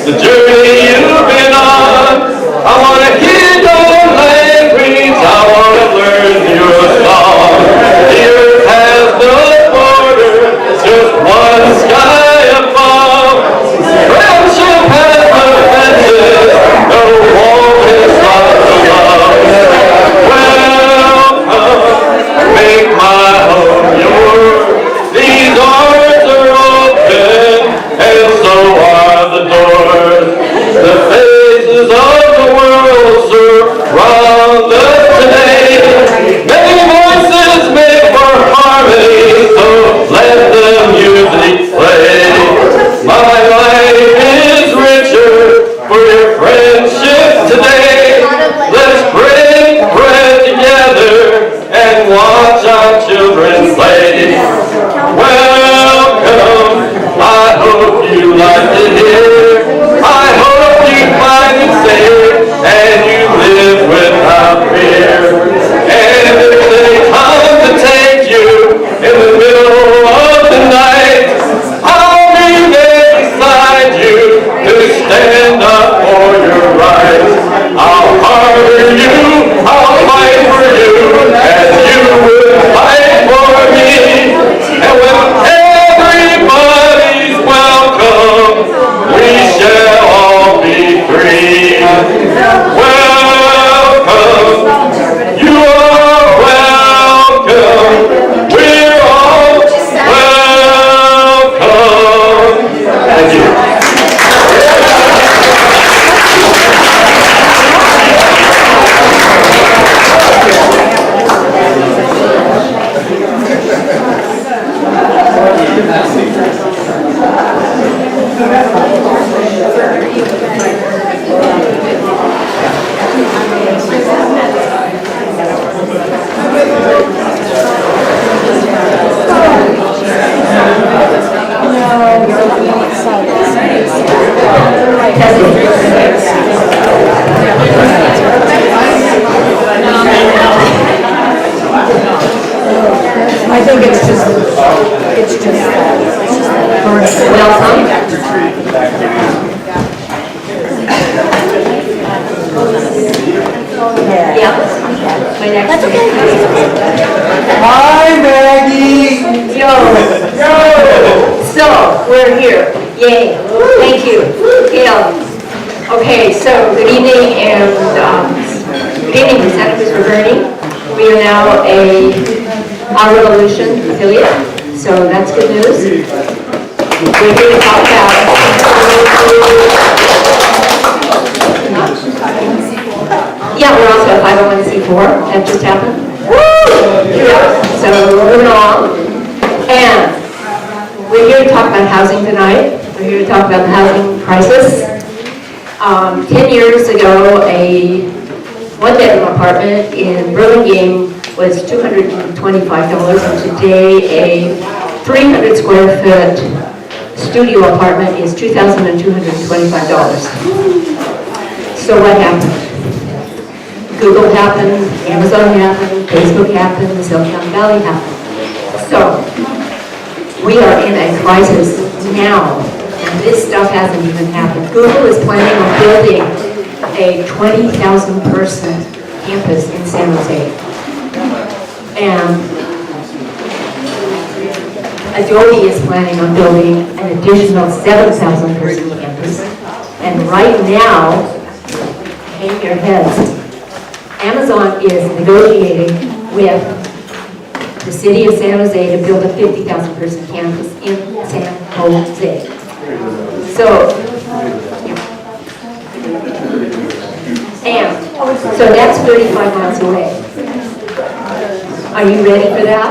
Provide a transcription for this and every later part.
The journey you I think it's just welcome. Yeah. My next. That's okay. Hi, Maggie. Yo. So we're here. Yay. Thank you, Gayle. Okay. So good evening and good evening, Santa Cruz for Bernie. We are now Our Revolution affiliate, so that's good news. We're here to talk about. Yeah, we're also a 501c4. That just happened. Woo! So we're moving along. And we're here to talk about housing tonight. We're here to talk about the housing crisis. 10 years ago, a one-bedroom apartment in Burlingame was $225, and today a 300 square foot studio apartment is $2,225. So what happened? Google happened, Amazon happened, Facebook happened, the Silicon Valley happened. So we are in a crisis now, and this stuff hasn't even happened. Google is planning on building a 20,000 person campus in San Jose. And Adobe is planning on building an additional 7,000 person campus. And right now, hang your heads, Amazon is negotiating with the city of San Jose to build a 50,000 person campus in San Jose. So that's 35 miles away. Are you ready for that?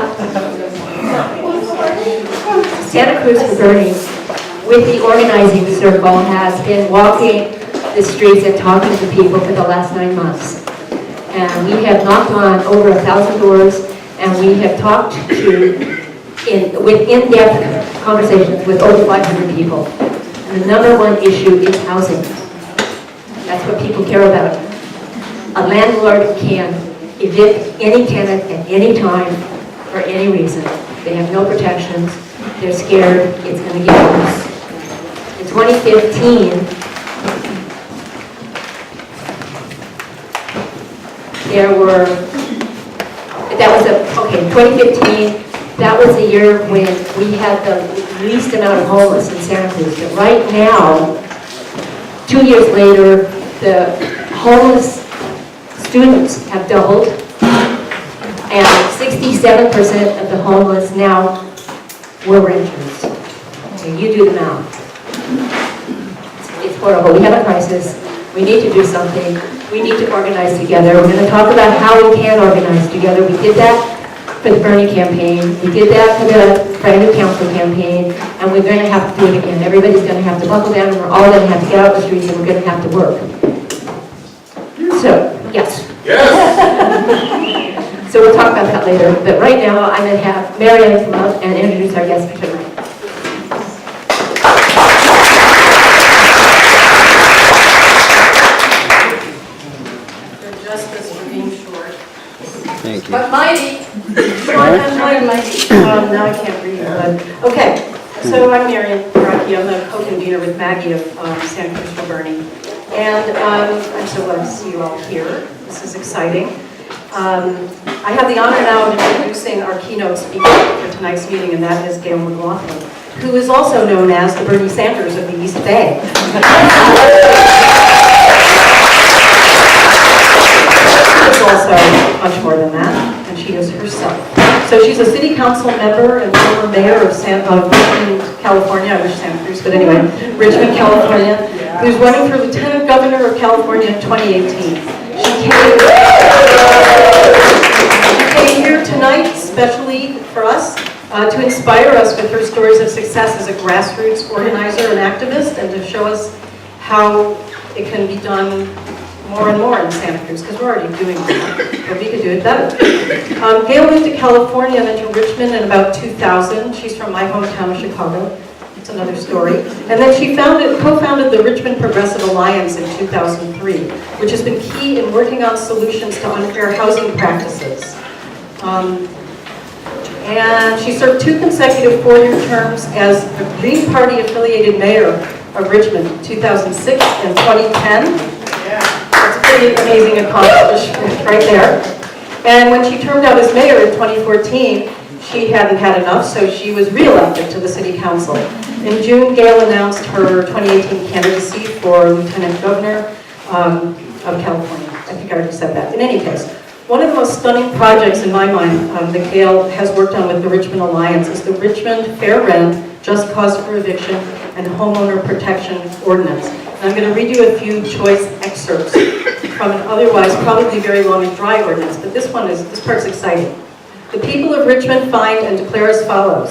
Santa Cruz for Bernie, with the organizing circle, has been walking the streets and talking to people for the last 9 months. And we have knocked on over 1,000 doors, and we have talked with in-depth conversations with over 500 people. And the number one issue is housing. That's what people care about. A landlord can evict any tenant at any time for any reason. They have no protections. They're scared it's going to get worse. In 2015, in 2015, that was the year when we had the least amount of homeless in Santa Cruz. But right now, 2 years later, the homeless students have doubled, and 67% of the homeless now were renters. Okay, you do the math. It's horrible. We have a crisis. We need to do something. We need to organize together. We're going to talk about how we can organize together. We did that for the Bernie campaign. We did that for the brand new council campaign, and we're going to have to do it again. Everybody's going to have to buckle down, and we're all going to have to get out the streets, and we're going to have to work. So, yes. Yes. So we'll talk about that later. But right now, I'm going to have Marianne come up and introduce our guest for tonight. Justice for being short. Thank you. But mighty. Mighty. Now I can't read. But, okay, so I'm Marianne Rocky. I'm the co-convener with Maggie of Santa Cruz for Bernie. And I'm so glad to see you all here. This is exciting. I have the honor now of introducing our keynote speaker for tonight's meeting, and that is Gayle McLaughlin, who is also known as the Bernie Sanders of the East Bay. She is also much more than that, and she is herself. So she's a city council member and former mayor of Richmond, California. I wish Santa Cruz, but anyway, Richmond, California, who's running for lieutenant governor of California in 2018. She came here tonight, especially for us, to inspire us with her stories of success as a grassroots organizer and activist, and to show us how it can be done more and more in Santa Cruz, because we're already doing it, but we could do it better. Gayle moved to California and then to Richmond in about 2000. She's from my hometown of Chicago. It's another story. And then she co-founded the Richmond Progressive Alliance in 2003, which has been key in working on solutions to unfair housing practices. And she served 2 consecutive 4-year terms as the Green Party affiliated mayor of Richmond, 2006 and 2010. That's a pretty amazing accomplishment right there. And when she termed out as mayor in 2014, she hadn't had enough, so she was re-elected to the city council. In June, Gayle announced her 2018 candidacy for lieutenant governor of California. I think I already said that. In any case, one of the most stunning projects in my mind that Gayle has worked on with the Richmond Alliance is the Richmond Fair Rent, Just Cause for Eviction, and Homeowner Protection Ordinance. And I'm going to read you a few choice excerpts from an otherwise probably very long and dry ordinance, but this part's exciting. The people of Richmond find and declare as follows.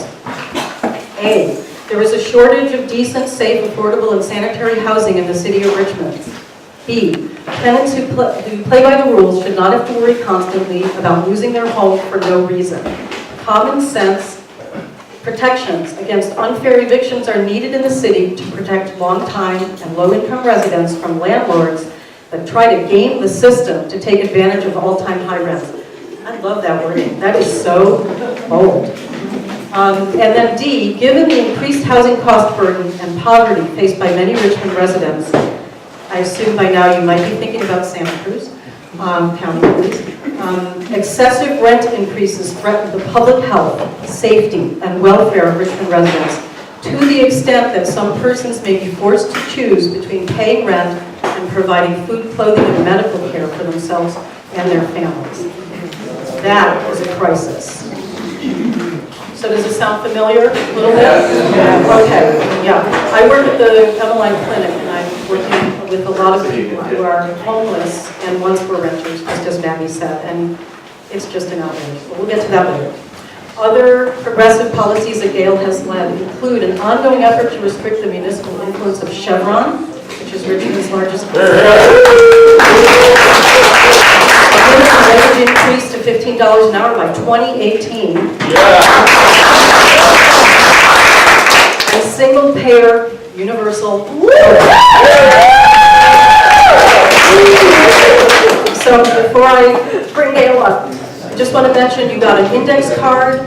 A, there is a shortage of decent, safe, affordable, and sanitary housing in the city of Richmond. B, tenants who play by the rules should not have to worry constantly about losing their home for no reason. Common sense protections against unfair evictions are needed in the city to protect long-time and low-income residents from landlords that try to game the system to take advantage of all-time high rents. I love that wording. That is so bold. And then D, given the increased housing cost burden and poverty faced by many Richmond residents, I assume by now you might be thinking about Santa Cruz County police. Excessive rent increases threaten the public health, safety, and welfare of Richmond residents to the extent that some persons may be forced to choose between paying rent and providing food, clothing, and medical care for themselves and their families. That is a crisis. So does it sound familiar a little bit? Yeah. Okay, yeah. I work at the Emmeline Clinic, and I'm working with a lot of people who are homeless and once were renters, just as Maggie said, and it's just an outrage. But we'll get to that later. Other progressive policies that Gayle has led include an ongoing effort to restrict the municipal influence of Chevron, which is Richmond's largest minimum wage increase to $15 an hour by 2018. And single-payer universal. So before I bring Gayle up, I just want to mention you got an index card,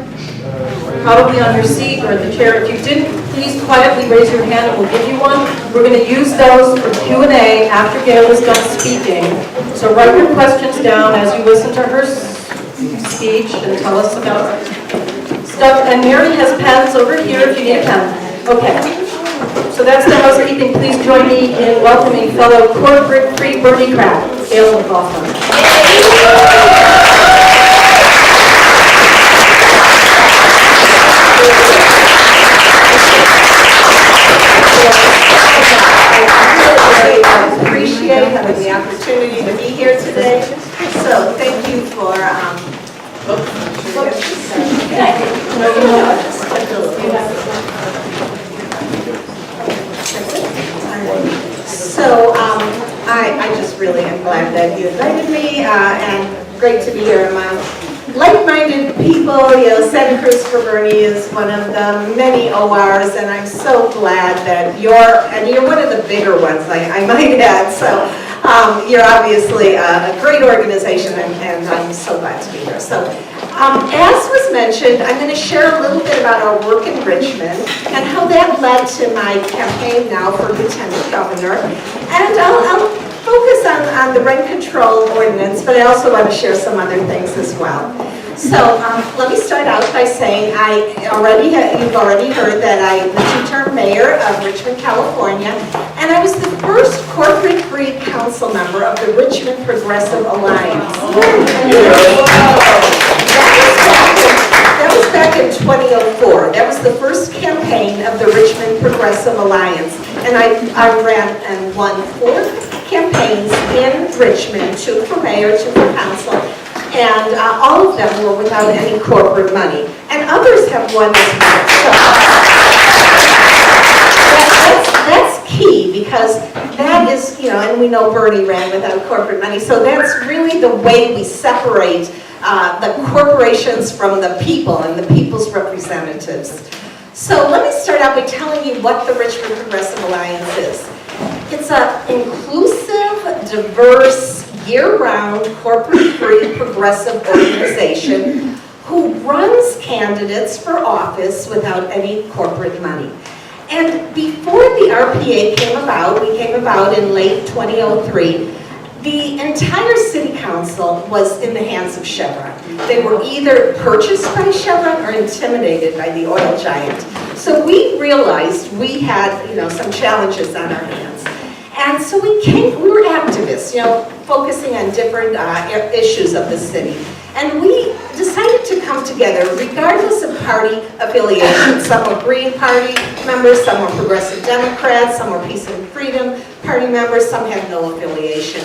probably on your seat or at the chair. If you didn't, please quietly raise your hand and we'll give you one. We're going to use those for Q&A after Gayle is done speaking. So write your questions down as you listen to her speech and tell us about stuff. And Mary has pens over here if you need a pen. Okay. So that's the housekeeping. Please join me in welcoming fellow corporate-free Bernie Crack, Gayle McLaughlin. Appreciate having the opportunity to be here today. So thank you for I just really am glad that you invited me and great to be here among like-minded people. Santa Cruz for Bernie is one of the many ORs, and I'm so glad that you're one of the bigger ones, I might add. So you're obviously a great organization, and I'm so glad to be here. So as was mentioned, I'm going to share a little bit about our work in Richmond and how that led to my campaign now for Lieutenant Governor. And I'll focus on the rent control ordinance, but I also want to share some other things as well. So let me start out by saying you've already heard that I'm the two-term mayor of Richmond, California, and I was the first corporate-free council member of the Richmond Progressive Alliance. That was back in 2004. That was the first campaign of the Richmond Progressive Alliance, and I ran and won 4 campaigns in Richmond, 2 for mayor, 2 for council. And all of them were without any corporate money. And others have won as well. So that's key, because that is, and we know Bernie ran without corporate money. So that's really the way we separate the corporations from the people and the people's representatives. So let me start out by telling you what the Richmond Progressive Alliance is. It's an inclusive, diverse, year-round, corporate-free progressive organization who runs candidates for office without any corporate money. And before the RPA came about, we came about in late 2003, the entire city council was in the hands of Chevron. They were either purchased by Chevron or intimidated by the oil giant. So we realized we had, some challenges on our hands. And so we were activists, focusing on different issues of the city. And we decided to come together regardless of party affiliation. Some were Green Party members, some were Progressive Democrats, some were Peace and Freedom Party members, some had no affiliation.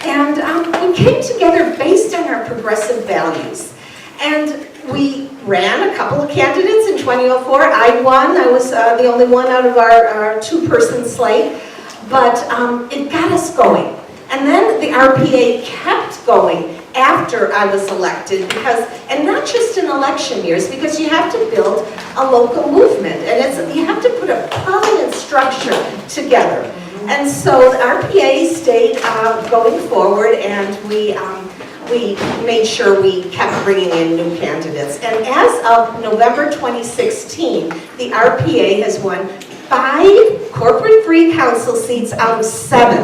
And we came together based on our progressive values. And we ran a couple of candidates in 2004. I won. I was the only one out of our two-person slate. But it got us going. And then the RPA kept going after I was elected, and not just in election years, because you have to build a local movement, and you have to put a permanent structure together. And so the RPA stayed going forward, and we made sure we kept bringing in new candidates. And as of November 2016, the RPA has won 5 corporate-free council seats out of 7.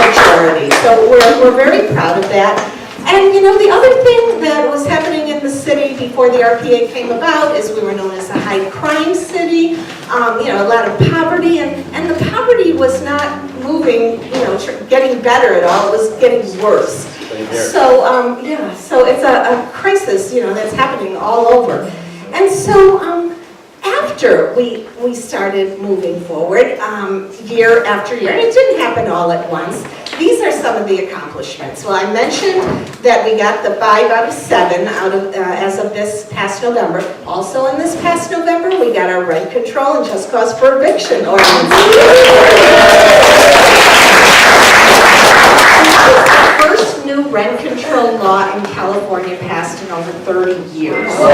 Majority. So we're very proud of that. And the other thing that was happening in the city before the RPA came about is we were known as a high crime city, a lot of poverty, and the poverty was not moving, getting better at all, it was getting worse. So, so it's a crisis, that's happening all over. And so after we started moving forward, year after year, and it didn't happen all at once, these are some of the accomplishments. Well, I mentioned that we got the 5 out of 7 as of this past November. Also in this past November, we got our rent control and just cause for eviction ordinance. The first new rent control law in California passed in over 30 years. So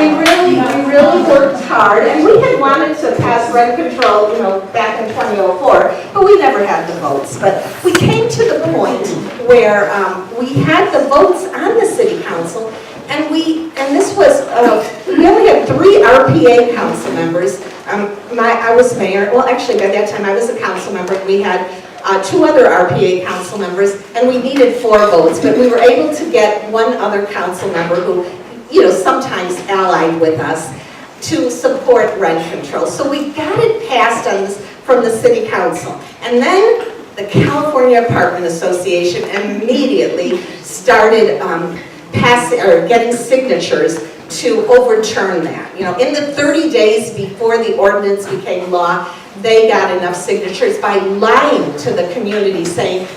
we really worked hard, and we had wanted to pass rent control, back in 2004, but we never had the votes. But we came to the point where we had the votes on the city council, and this was we only had 3 RPA council members. I was mayor. Well, actually, by that time I was a council member. We had 2 other RPA council members, and we needed 4 votes, but we were able to get 1 other council member who, sometimes allied with us to support rent control. So we got it passed from the city council. And then the California Apartment Association immediately started getting signatures to overturn that. In the 30 days before the ordinance became law, they got enough signatures by lying to the community, saying,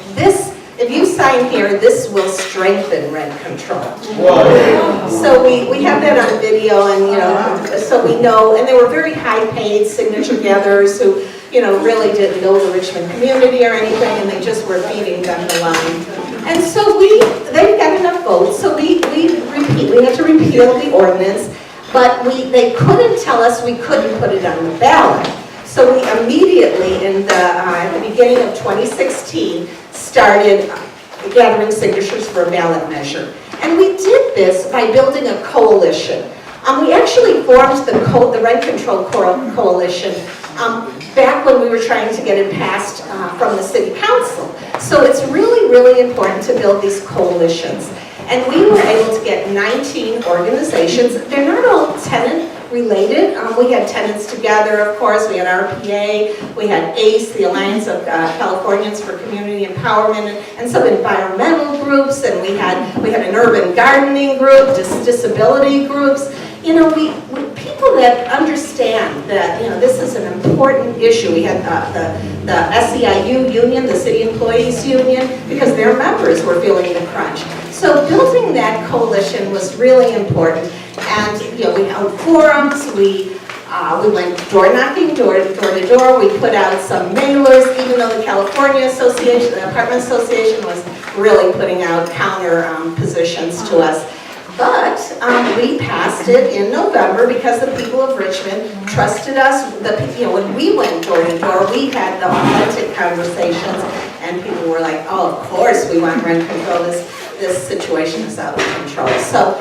if you sign here, this will strengthen rent control. Wow. So we have that on video, and so we know, and they were very high-paid signature gatherers who, really didn't know the Richmond community or anything, and they just were feeding them the line. And so they got enough votes, so we had to repeal the ordinance, but they couldn't tell us we couldn't put it on the ballot. So we immediately, at the beginning of 2016, started gathering signatures for a ballot measure. And we did this by building a coalition. We actually formed the Rent Control Coalition back when we were trying to get it passed from the City Council. So it's really, really important to build these coalitions. And we were able to get 19 organizations. They're not all tenant related. We had tenants together, of course. We had RPA, we had ACE, the Alliance of Californians for Community Empowerment, and some environmental groups, and we had an urban gardening group, disability groups. We people that understand that this is an important issue. We had the SEIU union, the City Employees Union, because their members were feeling the crunch. So building that coalition was really important. And we held forums, we went door knocking, door to door. We put out some mailers, even though the California Association, the Apartment Association was really putting out counter positions to us. But we passed it in November because the people of Richmond trusted us. When we went door to door, we had the authentic conversations, and people were like, "Oh, of course we want rent control. This situation is out of control." So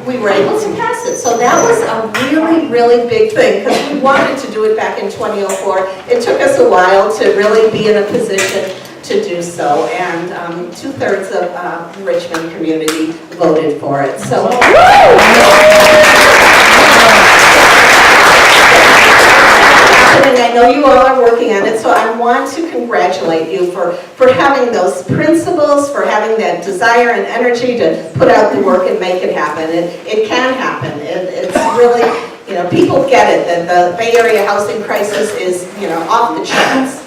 we were able to pass it. So that was a really, really big thing because we wanted to do it back in 2004. It took us a while to really be in a position to do so, and 2/3 of the Richmond community voted for it. So, and I know you all are working on it, so I want to congratulate you for having those principles, for having that desire and energy to put out the work and make it happen. It can happen. It's really, people get it, that the Bay Area housing crisis is, off the charts.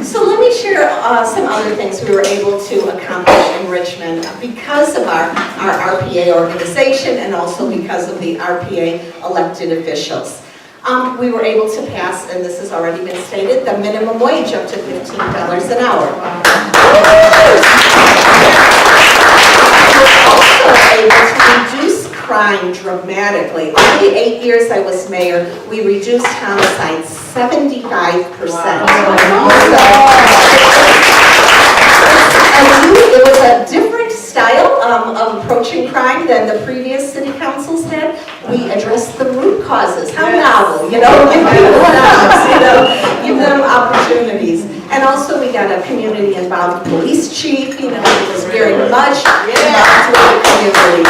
So let me share some other things we were able to accomplish in Richmond because of our RPA organization and also because of the RPA elected officials. We were able to pass, and this has already been stated, the minimum wage up to $15 an hour. We were also able to reduce crime dramatically. In the 8 years I was mayor, we reduced homicides 75%. It was a different style of approaching crime than the previous city councils had. We addressed the root causes. How novel, give people jobs, give them opportunities. And also we got a community-involved police chief, who was very much involved with the community.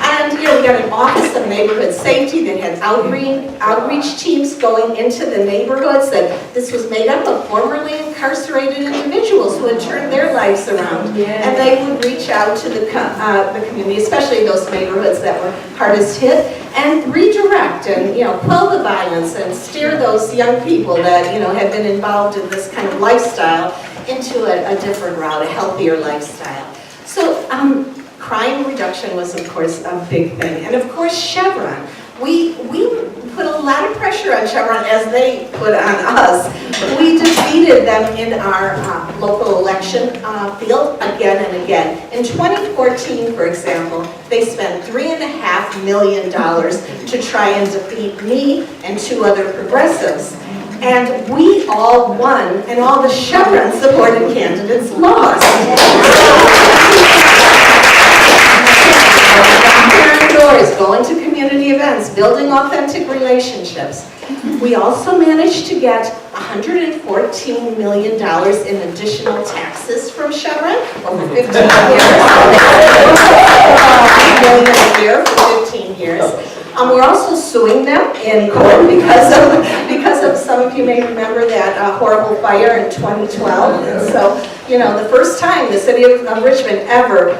And we got an Office of Neighborhood Safety that had outreach teams going into the neighborhoods. That this was made up of formerly incarcerated individuals who had turned their lives around. And they would reach out to the community, especially those neighborhoods that were hardest hit, and redirect and quell the violence and steer those young people that had been involved in this kind of lifestyle into a different route, a healthier lifestyle. So crime reduction was, of course, a big thing. And of course, Chevron. We put a lot of pressure on Chevron as they put on us. We defeated them in our local election field again and again. In 2014, for example, they spent $3.5 million to try and defeat me and 2 other progressives. And we all won, and all the Chevron-supported candidates lost. Doors, going to community events, building authentic relationships. We also managed to get $114 million in additional taxes from Chevron over 15 years. $1 million a year for 15 years. We're also suing them in court because of some of you may remember that horrible fire in 2012. And so, the first time the city of Richmond ever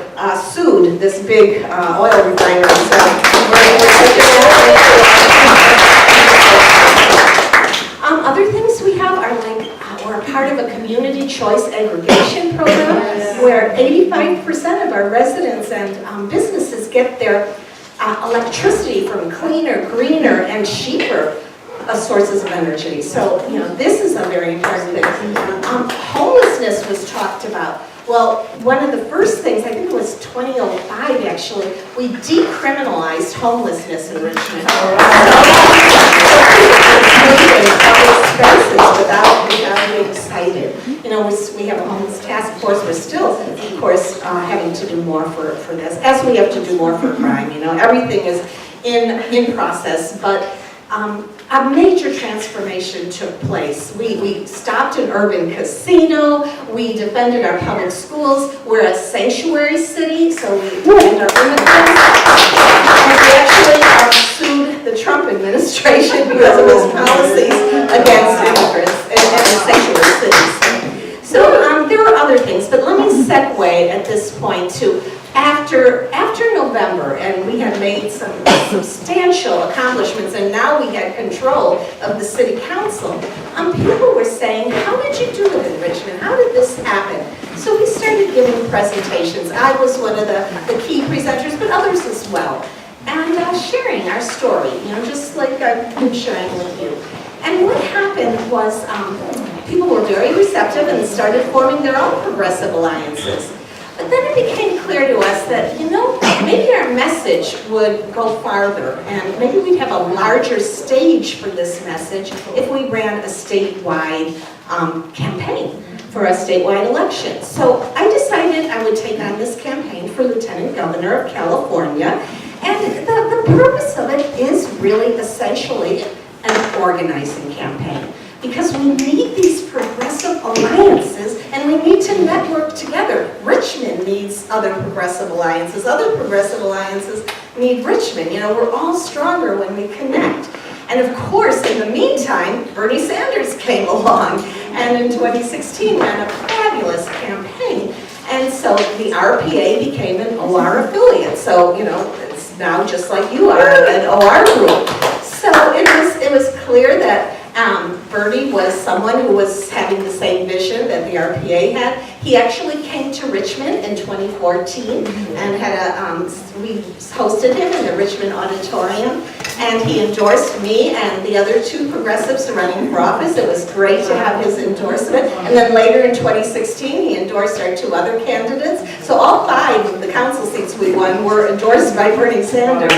sued this big oil refinery. So other things we have are like we're a part of a community choice aggregation program where 85% of our residents and businesses get their electricity from cleaner, greener, and cheaper sources of energy. So, this is a very important thing. Homelessness was talked about. Well, one of the first things, I think it was 2005 actually, we decriminalized homelessness in Richmond. Without being cited. We have a homeless task force. We're still, of course, having to do more for this, as we have to do more for crime. Everything is in process, but a major transformation took place. We stopped an urban casino. We defended our public schools. We're a sanctuary city, so we defend our immigrants. And we actually sued the Trump administration because of its policies against immigrants and sanctuary cities. So there were other things, but let me segue at this point to after November, and we had made some substantial accomplishments, and now we had control of the city council. People were saying, how did you do it in Richmond? How did this happen? So we started giving presentations. I was one of the key presenters, but others as well. And sharing our story, just like I've been sharing with you. And what happened was people were very receptive and started forming their own progressive alliances. then it became clear to us that, maybe our message would go farther, and maybe we'd have a larger stage for this message if we ran a statewide campaign for a statewide election. So I decided I would take on this campaign for Lieutenant Governor of California, and the purpose of it is really essentially an organizing campaign, because we need these progressive alliances and we need to network together. Richmond needs other progressive alliances need Richmond. We're all stronger when we connect. And of course, in the meantime, Bernie Sanders came along and in 2016 ran a fabulous campaign. And so the RPA became an OR affiliate. So, it's now just like you are, an OR group. So it was clear that Bernie was someone who was having the same vision that the RPA had. He actually came to Richmond in 2014 and had we hosted him in the Richmond Auditorium, and he endorsed me and the other two progressives running for office. It was great to have his endorsement. And then later in 2016, he endorsed our two other candidates. So all 5 of the council seats we won were endorsed by Bernie Sanders.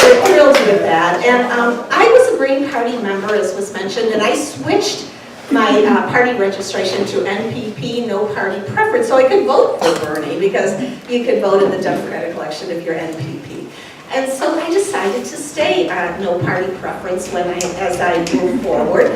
We're thrilled with that. And I was a Green Party member, as was mentioned, and I switched my party registration to NPP, no party preference, so I could vote for Bernie, because you could vote in the Democratic election if you're NPP. And so I decided to stay no party preference as I move forward.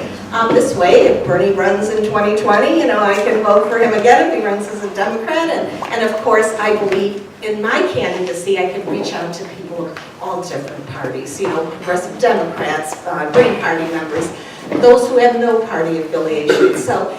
This way, if Bernie runs in 2020, I can vote for him again if he runs as a Democrat. And of course, I believe in my candidacy, I can reach out to people of all different parties, progressive Democrats, Green Party members, those who have no party affiliation. So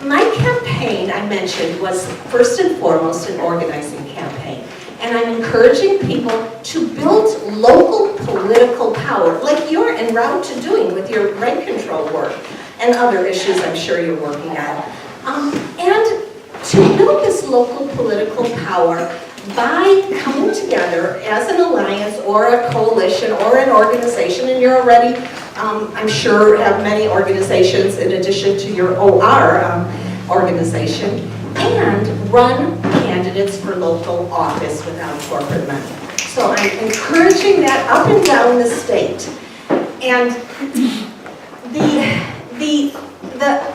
my campaign, I mentioned, was first and foremost an organizing campaign. And I'm encouraging people to build local political power, like you're en route to doing with your rent control work and other issues I'm sure you're working at. And to build this local political power by coming together as an alliance or a coalition or an organization, and you're already, I'm sure, have many organizations in addition to your OR organization, and run candidates for local office without corporate money. So I'm encouraging that up and down the state. And the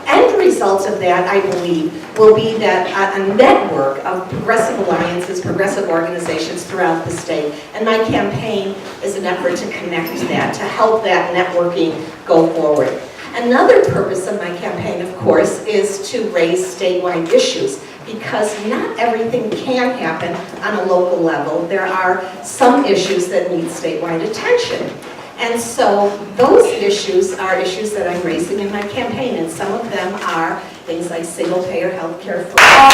end result of that, I believe, will be that a network of progressive alliances, progressive organizations throughout the state. And my campaign is an effort to connect that, to help that networking go forward. Another purpose of my campaign, of course, is to raise statewide issues, because not everything can happen on a local level. There are some issues that need statewide attention. And so those issues are issues that I'm raising in my campaign, and some of them are things like single-payer health care for all.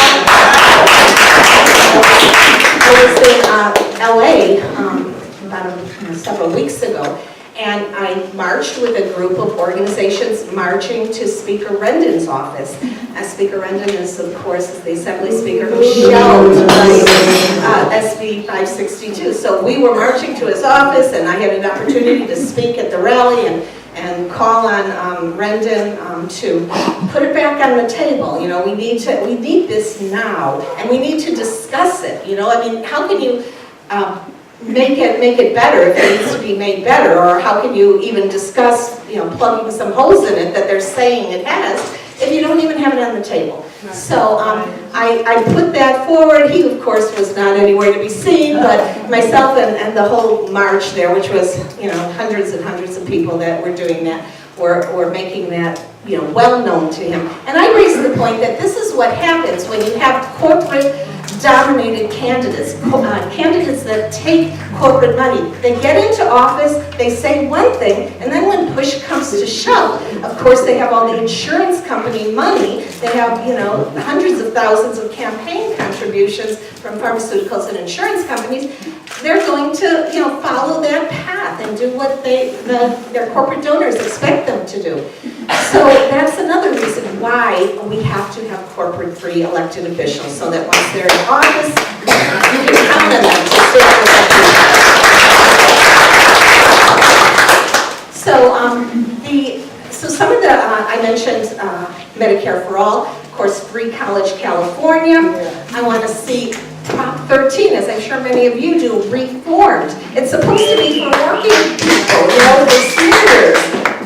I was in LA about several weeks ago, and I marched with a group of organizations marching to Speaker Rendon's office. Speaker Rendon is, of course, the Assembly Speaker who shelved SB 562. So we were marching to his office, and I had an opportunity to speak at the rally and call on Rendon to put it back on the table. We need this now, and we need to discuss it. How can you make it better if it needs to be made better, or how can you even discuss, plugging some holes in it that they're saying it has, if you don't even have it on the table? So I put that forward. He, of course, was not anywhere to be seen, but myself and the whole march there, which was, hundreds and hundreds of people that were doing that, were making that, well known to him. And I raised the point that this is what happens when you have corporate-dominated candidates, candidates that take corporate money. They get into office, they say one thing, and then when push comes to shove, of course they have all the insurance company money, they have, hundreds of thousands of campaign contributions from pharmaceuticals and insurance companies. They're going to, follow that path and do what their corporate donors expect them to do. So that's another reason why we have to have corporate-free elected officials, so that once they're in office, you can count on them to serve the country. So some of the, I mentioned Medicare for All. Of course, Free College California. I want to see Prop 13, as I'm sure many of you do, reformed. It's supposed to be for working people, for seniors,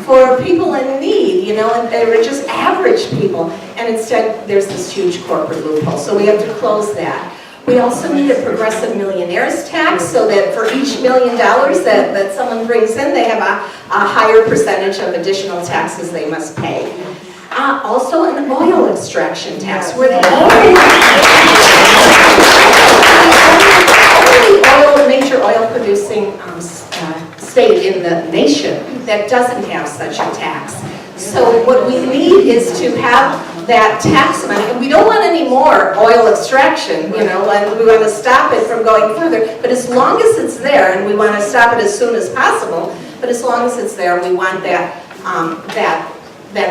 for people in need, and they were just average people. And instead, there's this huge corporate loophole, so we have to close that. We also need a progressive millionaires tax, so that for each $1 million that someone brings in, they have a higher percentage of additional taxes they must pay. Also an oil extraction tax. We're the only major oil producing state in the nation that doesn't have such a tax. So what we need is to have that tax money, and we don't want any more oil extraction, and we want to stop it from going further, but as long as it's there, and we want to stop it as soon as possible, but as long as it's there, we want that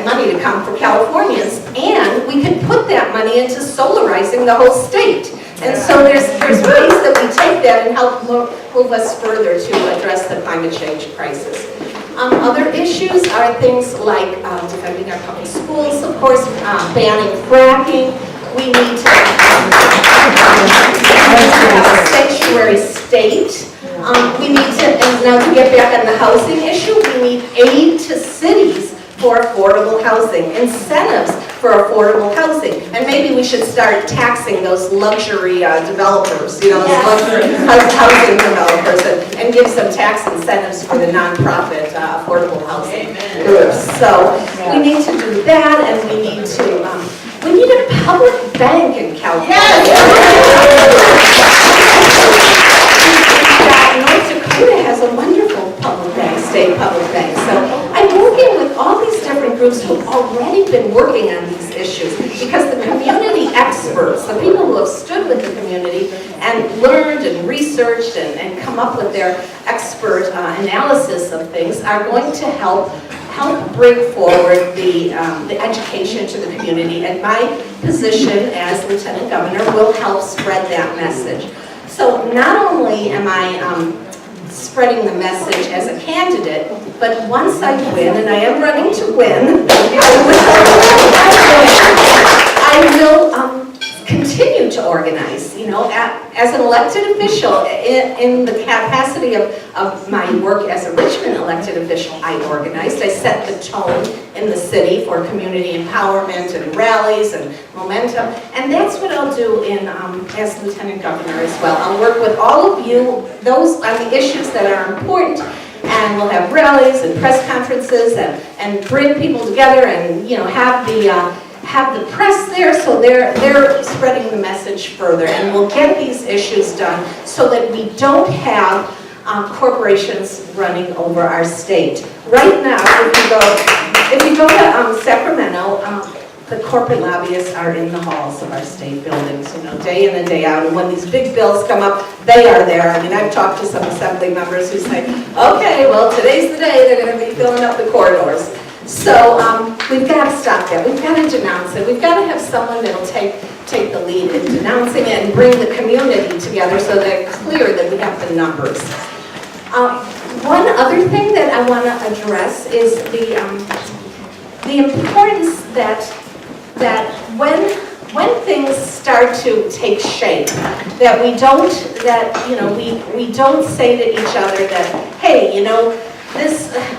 money to come for Californians, and we can put that money into solarizing the whole state. And so there's ways that we take that and help move us further to address the climate change crisis. Other issues are things like defending our public schools, of course, banning fracking. We need to have a sanctuary state. We need to, and now to get back on the housing issue, we need aid to cities for affordable housing, incentives for affordable housing. And maybe we should start taxing those luxury developers, those luxury housing developers, and give some tax incentives for the nonprofit affordable housing groups. So we need to do that, and we need a public bank in California. North Dakota has a wonderful public bank, state public bank. So I'm working with all these different groups who've already been working on these issues, because the community experts, the people who have stood with the community and learned and researched and come up with their expert analysis of things, are going to help bring forward the education to the community. And my position as Lieutenant Governor will help spread that message. So not only am I spreading the message as a candidate, but once I win, and I am running to win, I will continue to organize, as an elected official, in the capacity of my work as a Richmond elected official, I organized. I set the tone in the city for community empowerment and rallies and momentum, and that's what I'll do as Lieutenant Governor as well. I'll work with all of you, those on the issues that are important, and we'll have rallies and press conferences and bring people together and have the press there, so they're spreading the message further, and we'll get these issues done so that we don't have corporations running over our state. Right now, if you go to Sacramento, the corporate lobbyists are in the halls of our state buildings, day in and day out. And when these big bills come up, they are there. I mean, I've talked to some assembly members who say, okay, well, today's the day they're going to be filling up the corridors. So we've got to stop that. We've got to denounce it. We've got to have someone that'll take the lead in denouncing it and bring the community together so that it's clear that we have the numbers. One other thing that I want to address is the importance that when things start to take shape, that we don't say to each other that, hey,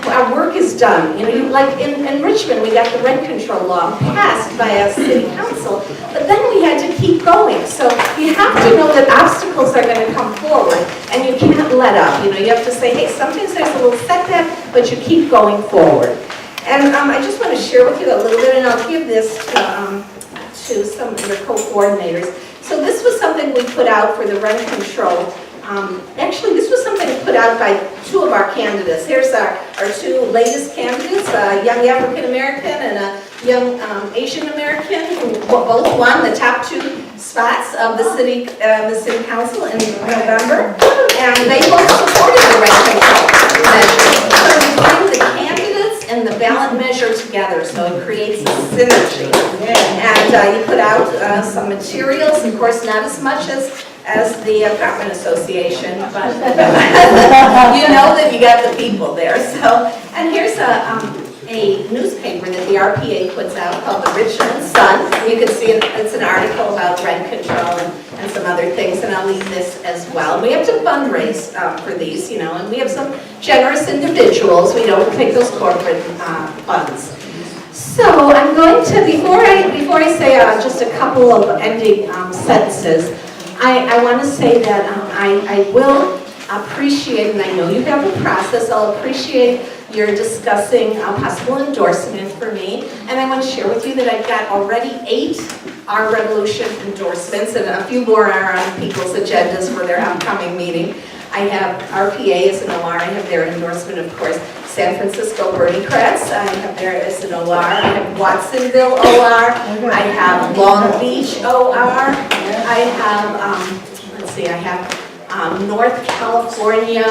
our work is done. Like in Richmond, we got the rent control law passed by a city council, but then we had to keep going. So you have to know that obstacles are going to come forward, and you can't let up. You have to say, hey, sometimes there's a little setback, but you keep going forward. And I just want to share with you a little bit, and I'll give this to some of your co-coordinators. So this was something we put out for the rent control. Actually, this was something put out by two of our candidates. Here's our two latest candidates, a young African American and a young Asian American, who both won the top 2 spots of the city council in November, and they both supported the rent control measure. So we bring the candidates and the ballot measure together, so it creates a synergy. And you put out some materials, of course, not as much as the apartment association, but you know that you got the people there. So, and here's a a newspaper that the RPA puts out called the Richmond Sun. You can see it's an article about rent control and some other things, and I'll leave this as well. We have to fundraise for these, you know, and we have some generous individuals. We don't take those corporate funds. So I'm going to, before I say just a couple of ending sentences, I want to say that I will appreciate, and I know you have a process, I'll appreciate your discussing a possible endorsement for me. And I want to share with you that I've got already 8 Our Revolution endorsements, and a few more are on people's agendas for their upcoming meeting. I have RPA as an OR, I have their endorsement, of course, San Francisco Bernie Kratz, I have there as an OR, I have Watsonville OR, I have Long Beach OR, I have, let's see, I have North California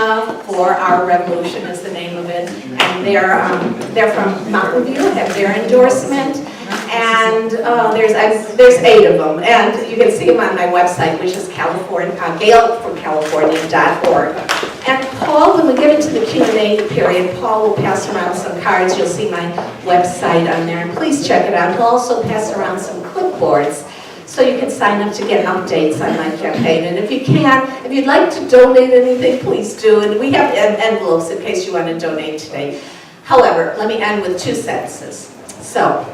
for Our Revolution is the name of it, and they're from Mountain View, have their endorsement, and there's 8 of them, and you can see them on my website, which is GayleForCalifornia.org. And Paul, when we get into the Q&A period, Paul will pass around some cards. You'll see my website on there, and please check it out. He'll also pass around some clipboards, so you can sign up to get updates on my campaign. And if you'd like to donate anything, please do. And we have envelopes in case you want to donate today. However, let me end with 2 sentences. So,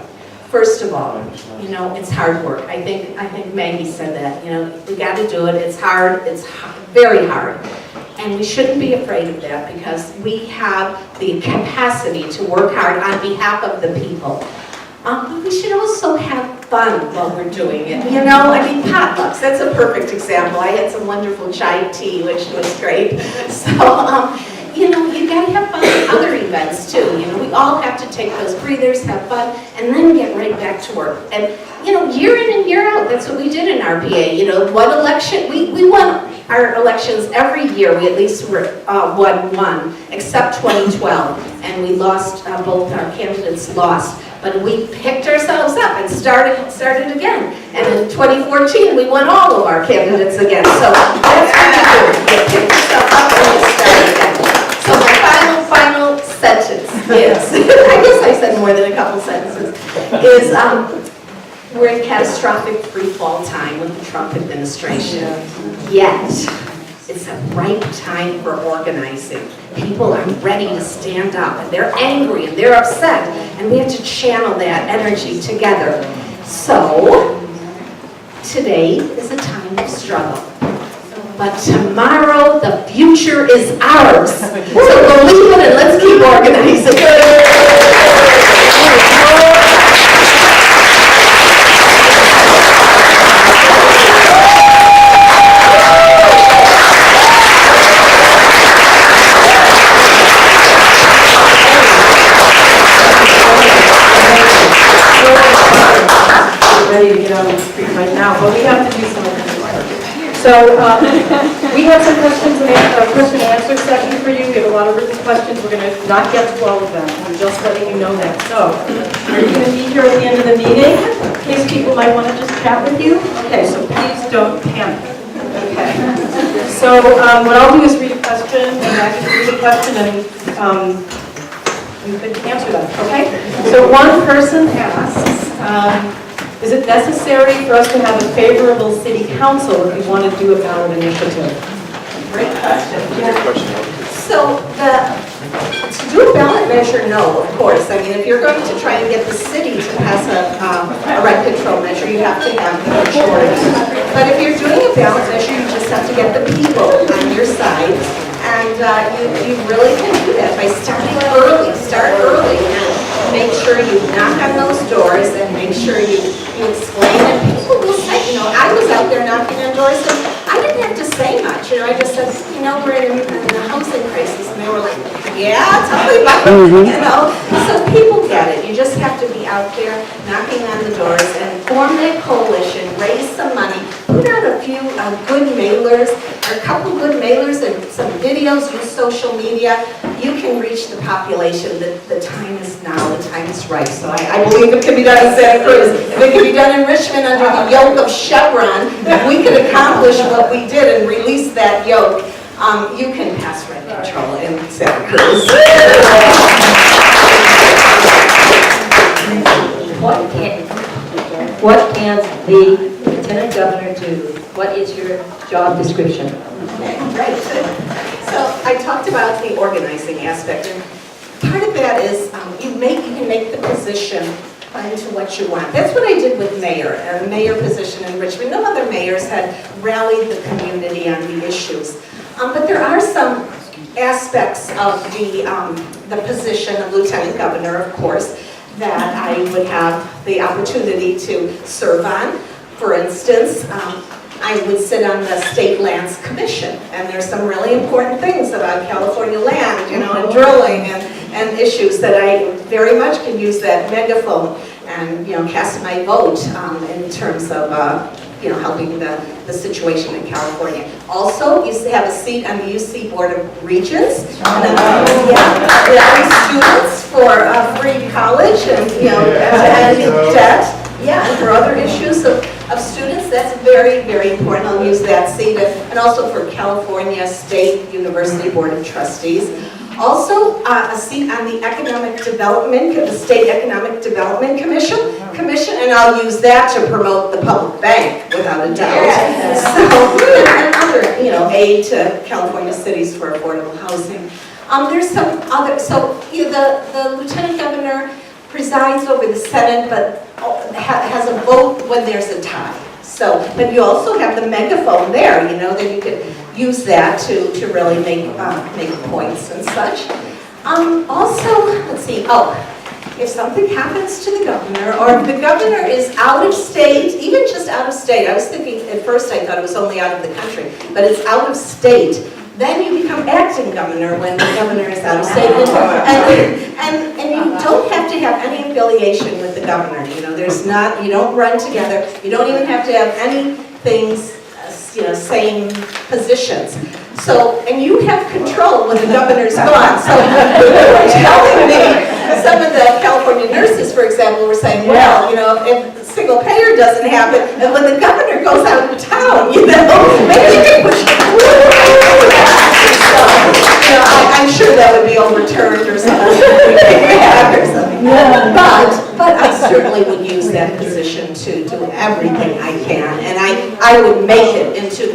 first of all, you know, it's hard work. I think Maggie said that. You know, we got to do it. It's hard. It's very hard. And we shouldn't be afraid of that because we have the capacity to work hard on behalf of the people. But we should also have fun while we're doing it. You know, I mean, potlucks, that's a perfect example. I had some wonderful chai tea, which was great. So, you know, you gotta have fun at other events too. You know, we all have to take those breathers, have fun, and then get right back to work. And, you know, year in and year out, that's what we did in RPA. You know, one election, we won our elections every year. We at least won one, except 2012. And we lost, both our candidates lost. But we picked ourselves up and started again. And in 2014, we won all of our candidates again. So that's what you do. You pick yourself up and you start again. So my final sentence is, I guess I said more than a couple sentences, is we're in catastrophic free-fall time with the Trump administration. Yet, it's a right time for organizing. People are ready to stand up, and they're angry, and they're upset, and we have to channel that energy together. So, today is a time of struggle. But tomorrow, the future is ours. So believe it and let's keep organizing. Ready to get on the street right now, but we have to do some of this work. So we have some question and answer session for you. We have a lot of written questions. We're going to not get to all of them. I'm just letting you know that. So are you going to be here at the end of the meeting in case people might want to just chat with you? Okay, so please don't panic. Okay. So what I'll do is read a question, and I can read a question, and you can answer them. Okay. So one person asks. Is it necessary for us to have a favorable city council if we want to do a ballot initiative? Great question. So to do a ballot measure, no, of course. I mean, if you're going to try and get the city to pass a rent control measure, you have to have the majority. But if you're doing a ballot measure, you just have to get the people on your side. And you really can do that by starting early. Start early and make sure you knock on those doors and make sure you explain. And people will say, you know, I was out there knocking on doors and I didn't have to say much. You know, I just said, you know, we're in a housing crisis. And they were like, yeah, tell me about it, you know. So people get it. You just have to be out there knocking on the doors and form that coalition, raise some money, put out a few good mailers, or a couple good mailers and some videos, use social media. You can reach the population. The time is now, the time is right. So I believe it can be done in Santa Cruz. If it can be done in Richmond under the yoke of Chevron, if we can accomplish what we did and release that yoke, you can pass rent control in Santa Cruz. be Lieutenant Governor to, what is your job description? Right. So I talked about the organizing aspect, and part of that is you can make the position into what you want. That's what I did with mayor, a mayor position in Richmond. No other mayors had rallied the community on the issues. But there are some aspects of the position of lieutenant governor, of course, that I would have the opportunity to serve on. For instance, I would sit on the State Lands Commission, and there's some really important things about California land, and drilling and issues that I very much can use that megaphone and, cast my vote in terms of, helping the situation in California. Also, used to have a seat on the UC Board of Regents, and then, allowing students for free college and, debt. Yeah, and for other issues of students, that's very, very important. I'll use that seat, and also for California State University Board of Trustees. Also, a seat on the Economic Development, the State Economic Development Commission, and I'll use that to promote the public bank, without a doubt. Yes. So, and other, aid to California cities for affordable housing. There's some other, so the Lieutenant Governor presides over the Senate, but has a vote when there's a tie. So, but you also have the megaphone there, that you could use that to really make points and such. Also, let's see, if something happens to the governor, or if the governor is out of state, even just out of state, I was thinking, at first I thought it was only out of the country, but it's out of state, then you become acting governor when the governor is out of state. And you don't have to have any affiliation with the governor. You don't run together. You don't even have to have any things, same positions. So, and you have control when the governor's gone. So, people were telling me, some of the California nurses, for example, were saying, well, if single payer doesn't happen, and when the governor goes out of town, maybe you can push it through. I'm sure that would be overturned or something. But I certainly would use that position to do everything I can, and I would make it into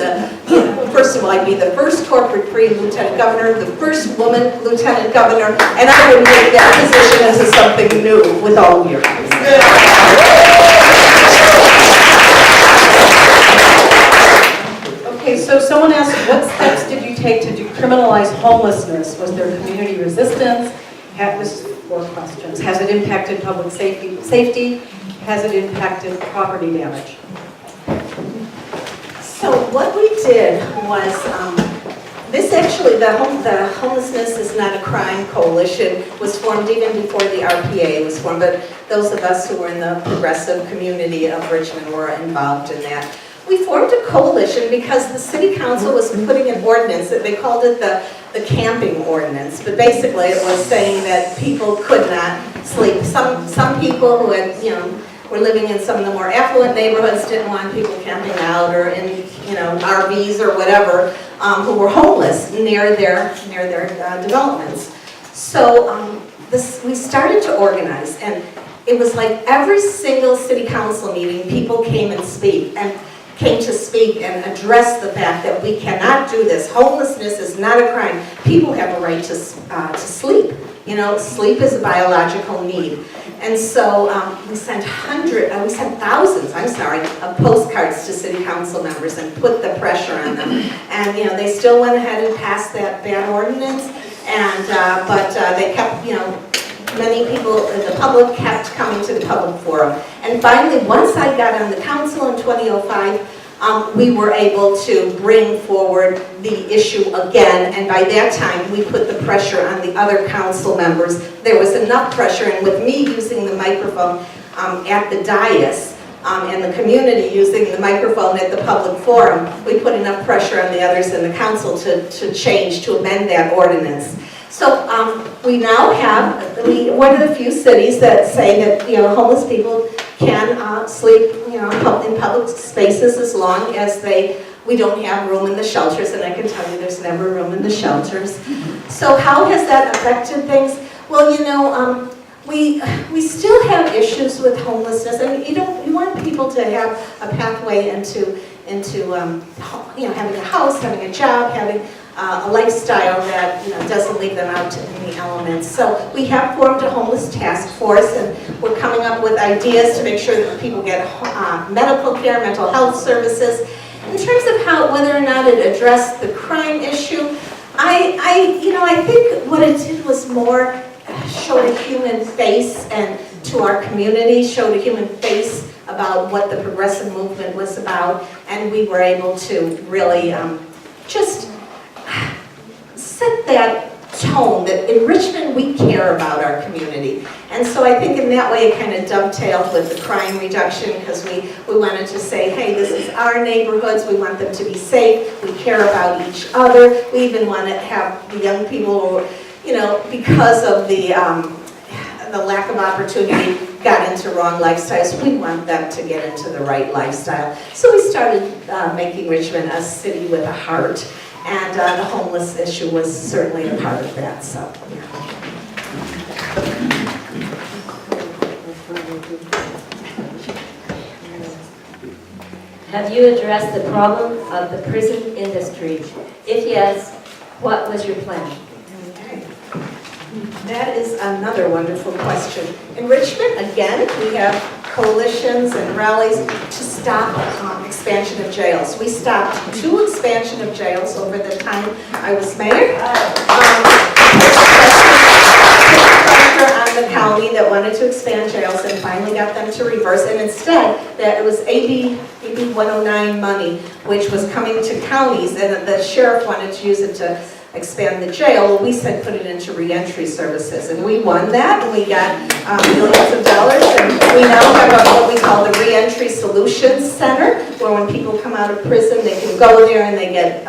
first of all, I'd be the first corporate-free lieutenant governor, the first woman lieutenant governor, and I would make that position into something new with all of your eyes. Okay, so someone asked, what steps did you take to decriminalize homelessness? Was there community resistance? This is 4 questions. Has it impacted public safety? Has it impacted property damage? So what we did was, this actually, the Homelessness is Not a Crime Coalition was formed even before the RPA was formed, but those of us who were in the progressive community of Richmond were involved in that. We formed a coalition because the city council was putting an ordinance, they called it the camping ordinance, but basically it was saying that people could not sleep. Some people who had, were living in some of the more affluent neighborhoods didn't want people camping out or in, RVs or whatever, who were homeless near their developments. So we started to organize, and it was like every single city council meeting, people came to speak and address the fact that we cannot do this. Homelessness is not a crime. People have a right to sleep. Sleep is a biological need. And so we sent thousands, of postcards to city council members and put the pressure on them. And they still went ahead and passed that bad ordinance. And but they kept, many people in the public kept coming to the public forum. And finally, once I got on the council in 2005, we were able to bring forward the issue again, and by that time we put the pressure on the other council members. There was enough pressure, and with me using the microphone at the dais and the community using the microphone at the public forum, we put enough pressure on the others in the council to amend that ordinance. So we now have, one of the few cities that say that homeless people can sleep in public spaces as long as we don't have room in the shelters, and I can tell you there's never room in the shelters. So how has that affected things? Well, we still have issues with homelessness, and you want people to have a pathway into having a house, having a job, having a lifestyle that doesn't leave them out in the elements. So we have formed a homeless task force, and we're coming up with ideas to make sure that people get medical care, mental health services. In terms of whether or not it addressed the crime issue, I think what it did was more showed a human face and to our community, showed a human face about what the progressive movement was about, and we were able to really just set that tone that in Richmond we care about our community. And so I think in that way it kind of dovetailed with the crime reduction, because we wanted to say, hey, this is our neighborhoods, we want them to be safe, we care about each other. We even want to have the young people who, because of the lack of opportunity, got into wrong lifestyles. We want them to get into the right lifestyle. So we started making Richmond a city with a heart, and the homeless issue was certainly a part of that. So, Have you addressed the problem of the prison industry? If yes, what was your plan? that is another wonderful question. In Richmond, again, we have coalitions and rallies to stop expansion of jails. We stopped 2 expansion of jails over the time I was mayor. Pressure on the county that wanted to expand jails, and finally got them to reverse. And instead, that it was AB 109 money, which was coming to counties, and the sheriff wanted to use it to expand the jail. We said put it into reentry services, and we won that, and we got millions of dollars, and we now have what we call the Reentry Solutions Center, where when people come out of prison, they can go there and they get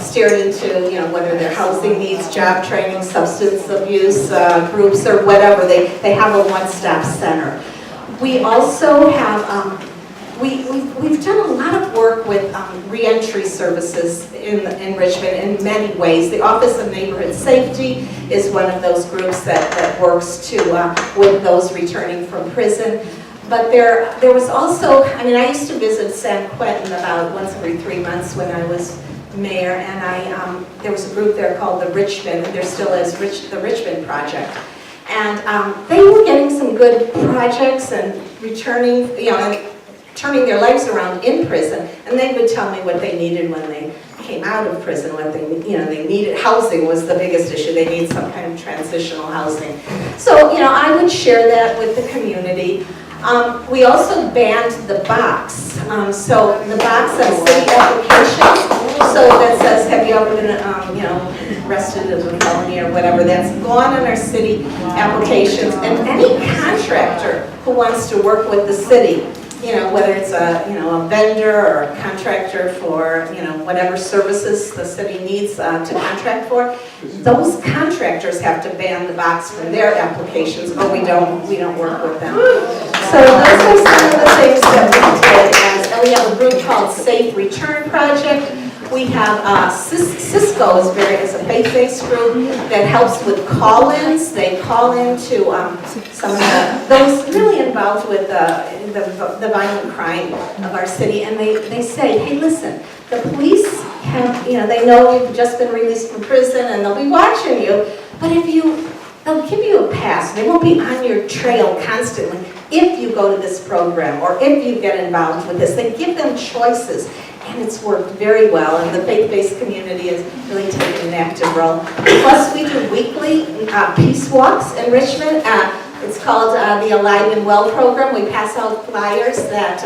steered into, whether their housing needs, job training, substance abuse groups, or whatever. They have a one-stop center. We also have We've done a lot of work with reentry services in Richmond in many ways. The Office of Neighborhood Safety is one of those groups that works with those returning from prison. But there was also, I used to visit San Quentin about once every 3 months when I was mayor, and there was a group there called the Richmond, and there still is, the Richmond Project. And they were getting some good projects and returning, turning their lives around in prison, and they would tell me what they needed when they came out of prison. What they needed. Housing was the biggest issue. They need some kind of transitional housing. So, I would share that with the community. We also banned the box. So the box on city applications, so that says, have you ever been, arrested as a felony or whatever, that's gone on our city applications. And any contractor who wants to work with the city, whether it's a vendor or a contractor for, whatever services the city needs to contract for, those contractors have to ban the box from their applications, or we don't work with them. So those are some of the things that we did. And we have a group called Safe Return Project. We have Cisco is a faith-based group that helps with call-ins. They call into some of those really involved with the violent crime of our city, and they say, hey, listen, the police have, they know you've just been released from prison and they'll be watching you, but they'll give you a pass. They won't be on your trail constantly if you go to this program or if you get involved with this. They give them choices. And it's worked very well, and the faith-based community is really taking an active role. Plus, we do weekly peace walks in Richmond. It's called the Alive and Well program. We pass out flyers that,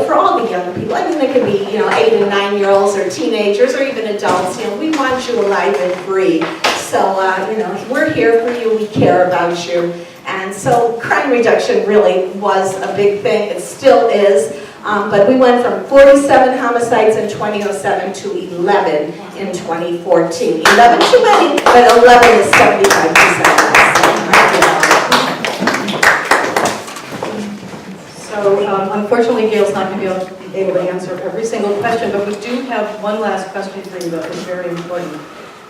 for all the young people. They could be, 8 and 9-year-olds or teenagers or even adults. We want you alive and free. So, we're here for you. We care about you. And so, crime reduction really was a big thing. It still is. But we went from 47 homicides in 2007 to 11 in 2014. 11 too many, but 11 is 75% less. So unfortunately, Gail's not going to be able to answer every single question, but we do have one last question for you that is very important.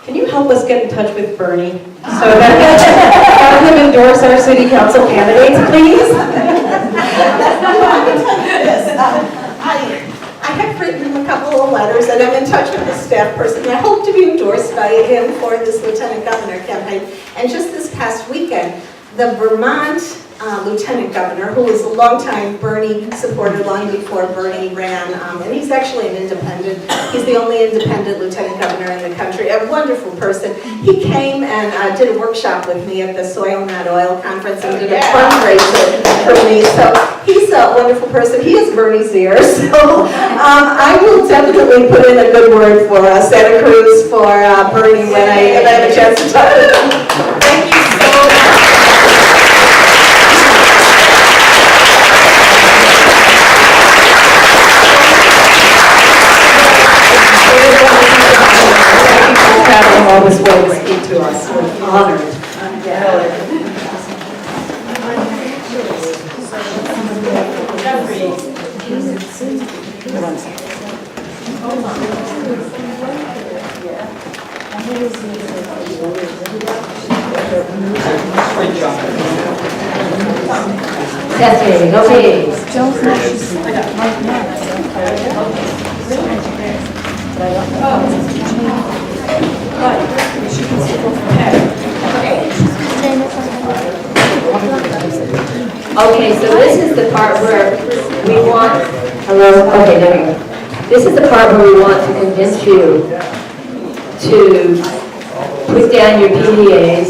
Can you help us get in touch with Bernie so that have him endorse our city council candidates, please? I have written him a couple of letters, and I'm in touch with the staff person. I hope to be endorsed by him for this Lieutenant Governor campaign. And just this past weekend, the Vermont Lieutenant Governor, who was a longtime Bernie supporter, long before Bernie ran, and he's actually an independent. He's the only independent Lieutenant Governor in the country, a wonderful person. He came and did a workshop with me at the Soil Not Oil Conference and did a fundraiser for me. So he's a wonderful person. He has Bernie's ear, so I will definitely put in a good word for Santa Cruz for Bernie when I have a chance to talk to him. Thank you so much. Traveling all this way to speak to us. We're honored. Testing, okay. Okay, so this is the part where we want, hello, okay, there we go. This is the part where we want to convince you to put down your PDAs,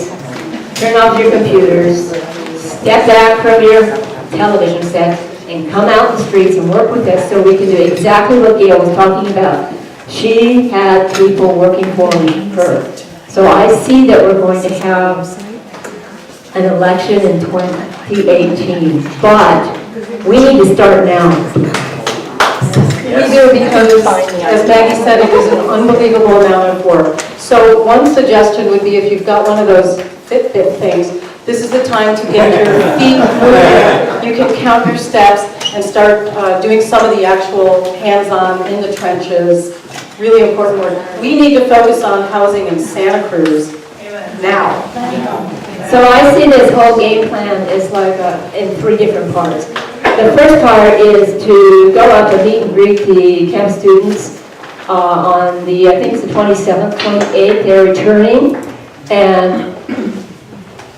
turn off your computers, step back from your television set, and come out in the streets and work with us so we can do exactly what Gayle was talking about. She had people working for her. So I see that we're going to have an election in 2018, but we need to start now. We do because, as Maggie said, it was an unbelievable amount of work. So one suggestion would be if you've got one of those Fitbit things, this is the time to get your feet moving. You can count your steps and start doing some of the actual hands-on in the trenches. Really important work. We need to focus on housing in Santa Cruz now. So I see this whole game plan is like in 3 different parts. The first part is to go out to meet and greet the camp students on the, I think it's the 27th, 28th, they're returning. And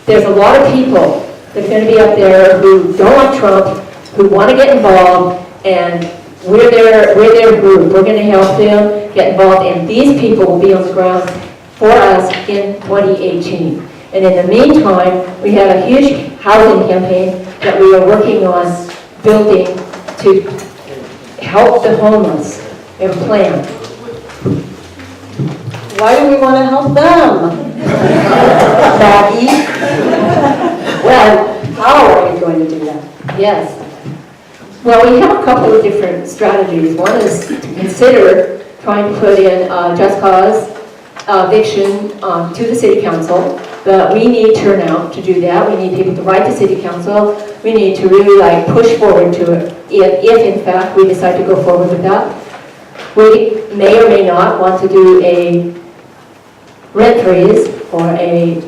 there's a lot of people that are going to be up there who don't like Trump, who want to get involved, and we're their group. We're going to help them get involved, and these people will be on the ground for us in 2018. And in the meantime, we have a huge housing campaign that we are working on building to help the homeless and plan. Why do we want to help them? Maggie? Well, How are you going to do that? yes. Well, we have a couple of different strategies. One is to consider trying to put in just cause eviction to the city council, but we need turnout to do that. We need people to write to city council. We need to really push forward to it if in fact we decide to go forward with that. We may or may not want to do a rent freeze or a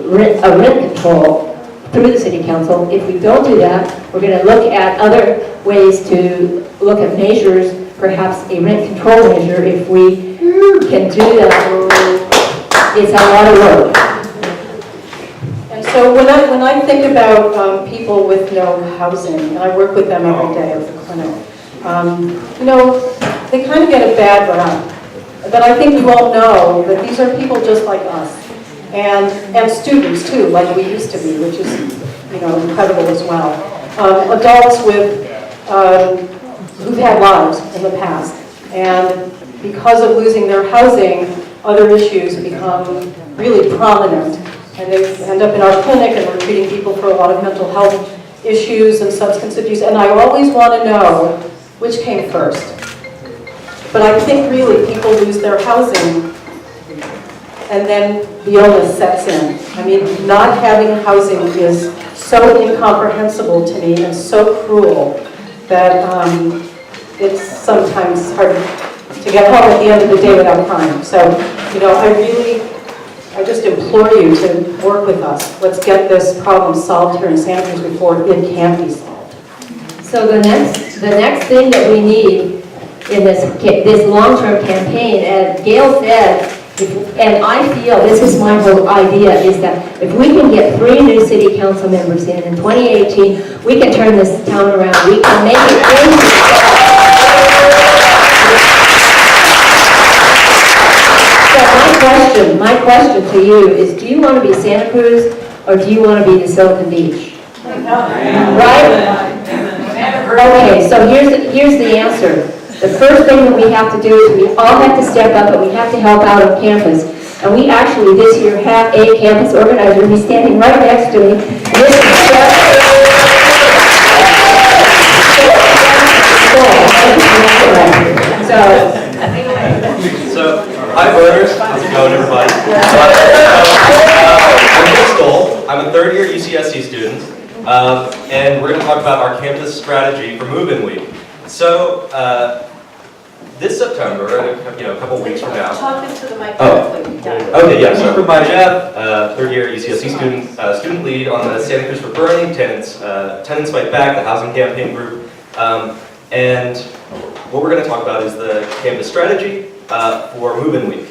rent control through the city council. If we don't do that, we're going to look at other ways to look at measures, perhaps a rent control measure if we can do that. It's a lot of work. And so when I think about people with no housing, and I work with them every day at the clinic, they kind of get a bad rap. But I think you all know that these are people just like us. And students too, like we used to be, which is, incredible as well. Adults who've had lives in the past. And because of losing their housing, other issues become really prominent. And they end up in our clinic, and we're treating people for a lot of mental health issues and substance abuse. And I always want to know which came first. But I think really people lose their housing, and then the illness sets in. I mean, not having housing is so incomprehensible to me and so cruel that it's sometimes hard to get home at the end of the day without crying. So, I I just implore you to work with us. Let's get this problem solved here in Santa Cruz before it can't be solved. So the next thing that we need in this long-term campaign, as Gayle said, and I feel this is my whole idea, is that if we can get 3 new city council members in 2018, we can turn this town around. We can make it. So my question to you is, do you want to be Santa Cruz or do you want to be the Silicon Beach? Right? Okay, so here's the answer. The first thing that we have to do is we all have to step up and we have to help out on campus. And we actually this year have a campus organizer. He's standing right next to me. This is So, hi voters, how's it going everybody? I'm Crystal, I'm a third-year UCSC student, and we're going to talk about our campus strategy for Move-In Week. So, this September, a couple weeks from now. Talk into the microphone, please. Okay, yeah, so I'm Jeff, third-year UCSC student lead on the Santa Cruz for Burning Tenants Fight Back, the housing campaign group. And what we're going to talk about is the campus strategy for Move-In Week.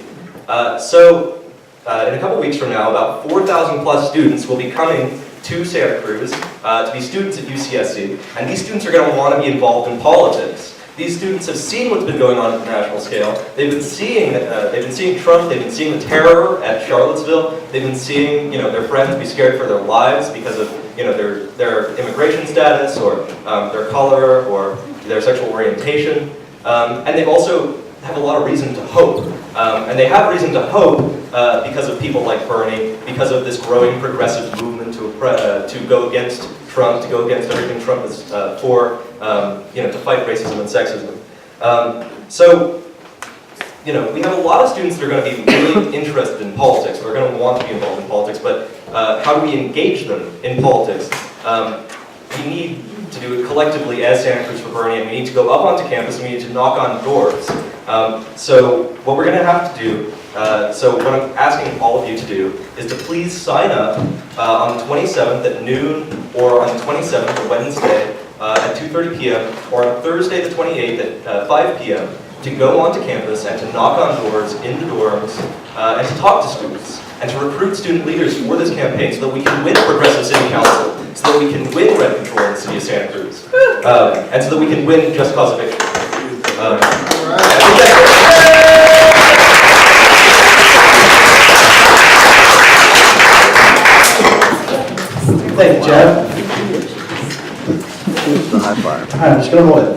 In a couple weeks from now, about 4,000 plus students will be coming to Santa Cruz to be students at UCSC, and these students are going to want to be involved in politics. These students have seen what's been going on at the national scale. They've been seeing Trump. They've been seeing the terror at Charlottesville. They've been seeing their friends be scared for their lives because of their immigration status or their color or their sexual orientation, and they've also have a lot of reason to hope. And they have reason to hope because of people like Bernie, because of this growing progressive movement to go against Trump, to go against everything Trump is for, to fight racism and sexism. We have a lot of students that are going to be really interested in politics, or are going to want to be involved in politics, but how do we engage them in politics? We need to do it collectively as Santa Cruz for Bernie, and we need to go up onto campus and we need to knock on doors. So what we're going to have to do, so what I'm asking all of you to do, is to please sign up on the 27th at noon, or on the 27th, or Wednesday, at 2:30 p.m., or on Thursday the 28th at 5 p.m., to go onto campus and to knock on doors in the dorms, and to talk to students, and to recruit student leaders for this campaign so that we can win progressive city council, so that we can win rent control in the city of Santa Cruz, and so that we can win just cause eviction. Thank you, Jeff. I'm just going to hold it.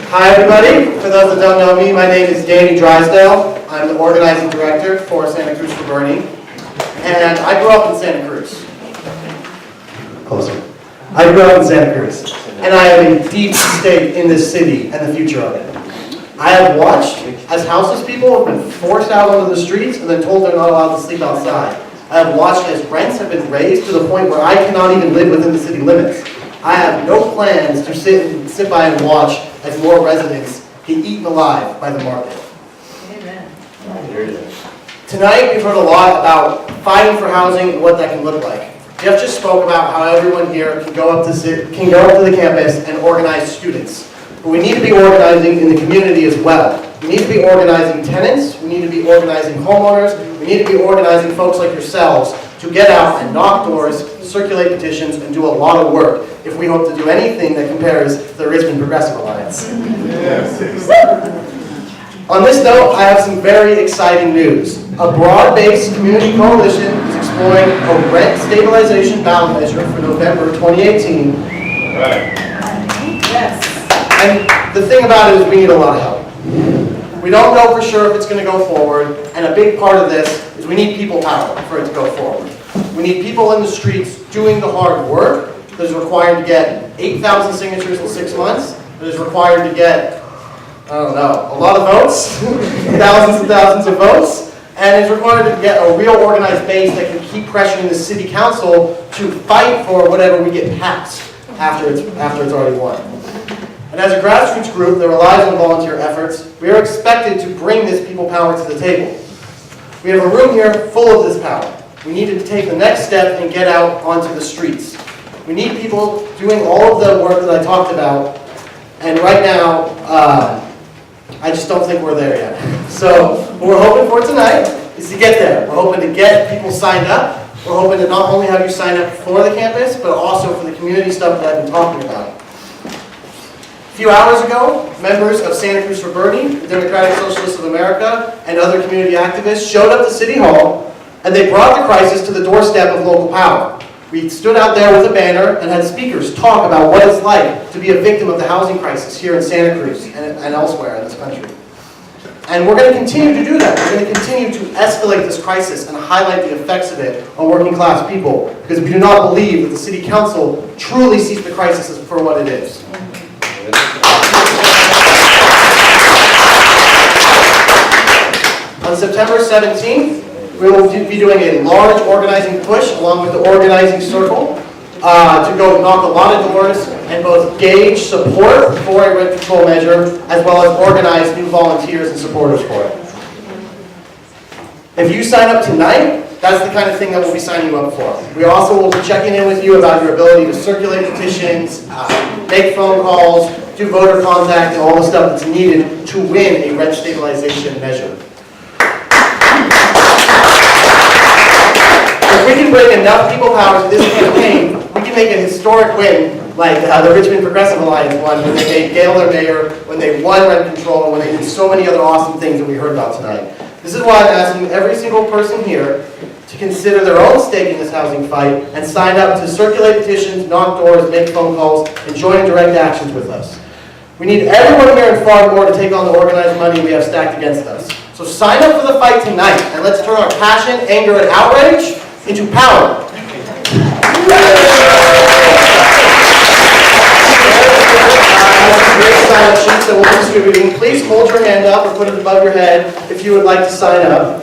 Hi, everybody. For those that don't know me, my name is Danny Drysdale. I'm the organizing director for Santa Cruz for Bernie. And I grew up in Santa Cruz. Closer. I grew up in Santa Cruz. And I have a deep stake in this city and the future of it. I have watched as houseless people have been forced out onto the streets and then told they're not allowed to sleep outside. I have watched as rents have been raised to the point where I cannot even live within the city limits. I have no plans to sit by and watch as more residents get eaten alive by the market. Amen. Tonight we've heard a lot about fighting for housing and what that can look like. Jeff just spoke about how everyone here can go up to the campus and organize students. But we need to be organizing in the community as well. We need to be organizing tenants, we need to be organizing homeowners, we need to be organizing folks like yourselves to get out and knock doors, circulate petitions, and do a lot of work if we hope to do anything that compares to the Richmond Progressive Alliance. On this note, I have some very exciting news. A broad-based community coalition is exploring a rent stabilization ballot measure for November 2018. Right. Yes. And the thing about it is we need a lot of help. We don't know for sure if it's going to go forward, and a big part of this is we need people power for it to go forward. We need people in the streets doing the hard work that is required to get 8,000 signatures in 6 months, that is required to get, I don't know, a lot of votes, thousands and thousands of votes, and is required to get a real organized base that can keep pressuring the city council to fight for whatever we get passed after it's already won. And as a grassroots group that relies on volunteer efforts, we are expected to bring this people power to the table. We have a room here full of this power. We need to take the next step and get out onto the streets. We need people doing all of the work that I talked about, and right now, I just don't think we're there yet. So what we're hoping for tonight is to get there. We're hoping to get people signed up. We're hoping to not only have you sign up for the campus, but also for the community stuff that I've been talking about. A few hours ago, members of Santa Cruz for Bernie, the Democratic Socialists of America, and other community activists showed up to City Hall, and they brought the crisis to the doorstep of local power. We stood out there with a banner and had speakers talk about what it's like to be a victim of the housing crisis here in Santa Cruz and elsewhere in this country. And we're going to continue to do that. We're going to continue to escalate this crisis and highlight the effects of it on working class people, because we do not believe that the City Council truly sees the crisis for what it is. On September 17th, we will be doing a large organizing push along with the organizing circle to go knock a lot of doors and both gauge support for a rent control measure as well as organize new volunteers and supporters for it. If you sign up tonight, that's the kind of thing that we'll be signing you up for. We also will be checking in with you about your ability to circulate petitions, make phone calls, do voter contact, and all the stuff that's needed to win a rent stabilization measure. If we can bring enough people power to this campaign, we can make a historic win like the Richmond Progressive Alliance won when they made Gayle their mayor, when they won rent control, and when they did so many other awesome things that we heard about tonight. This is why I'm asking every single person here to consider their own stake in this housing fight and sign up to circulate petitions, knock doors, make phone calls, and join in direct actions with us. We need everyone here and far more to take on the organized money we have stacked against us. So sign up for the fight tonight, and let's turn our passion, anger, and outrage into power. Great sign-up sheets that we'll be distributing. Please hold your hand up or put it above your head if you would like to sign up.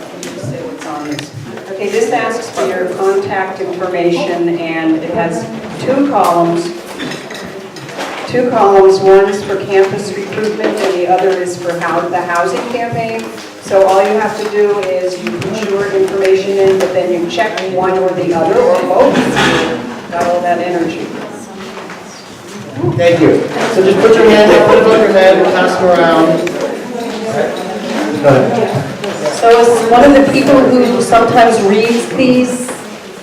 Okay, this asks for your contact information, and it has two columns. One is for campus recruitment, and the other is for the housing campaign. So all you have to do is you put your information in, but then you check one or the other or both. Got all that energy. Thank you. So just put your hand up, put it above your head, and pass them around. Go ahead. So as one of the people who sometimes reads these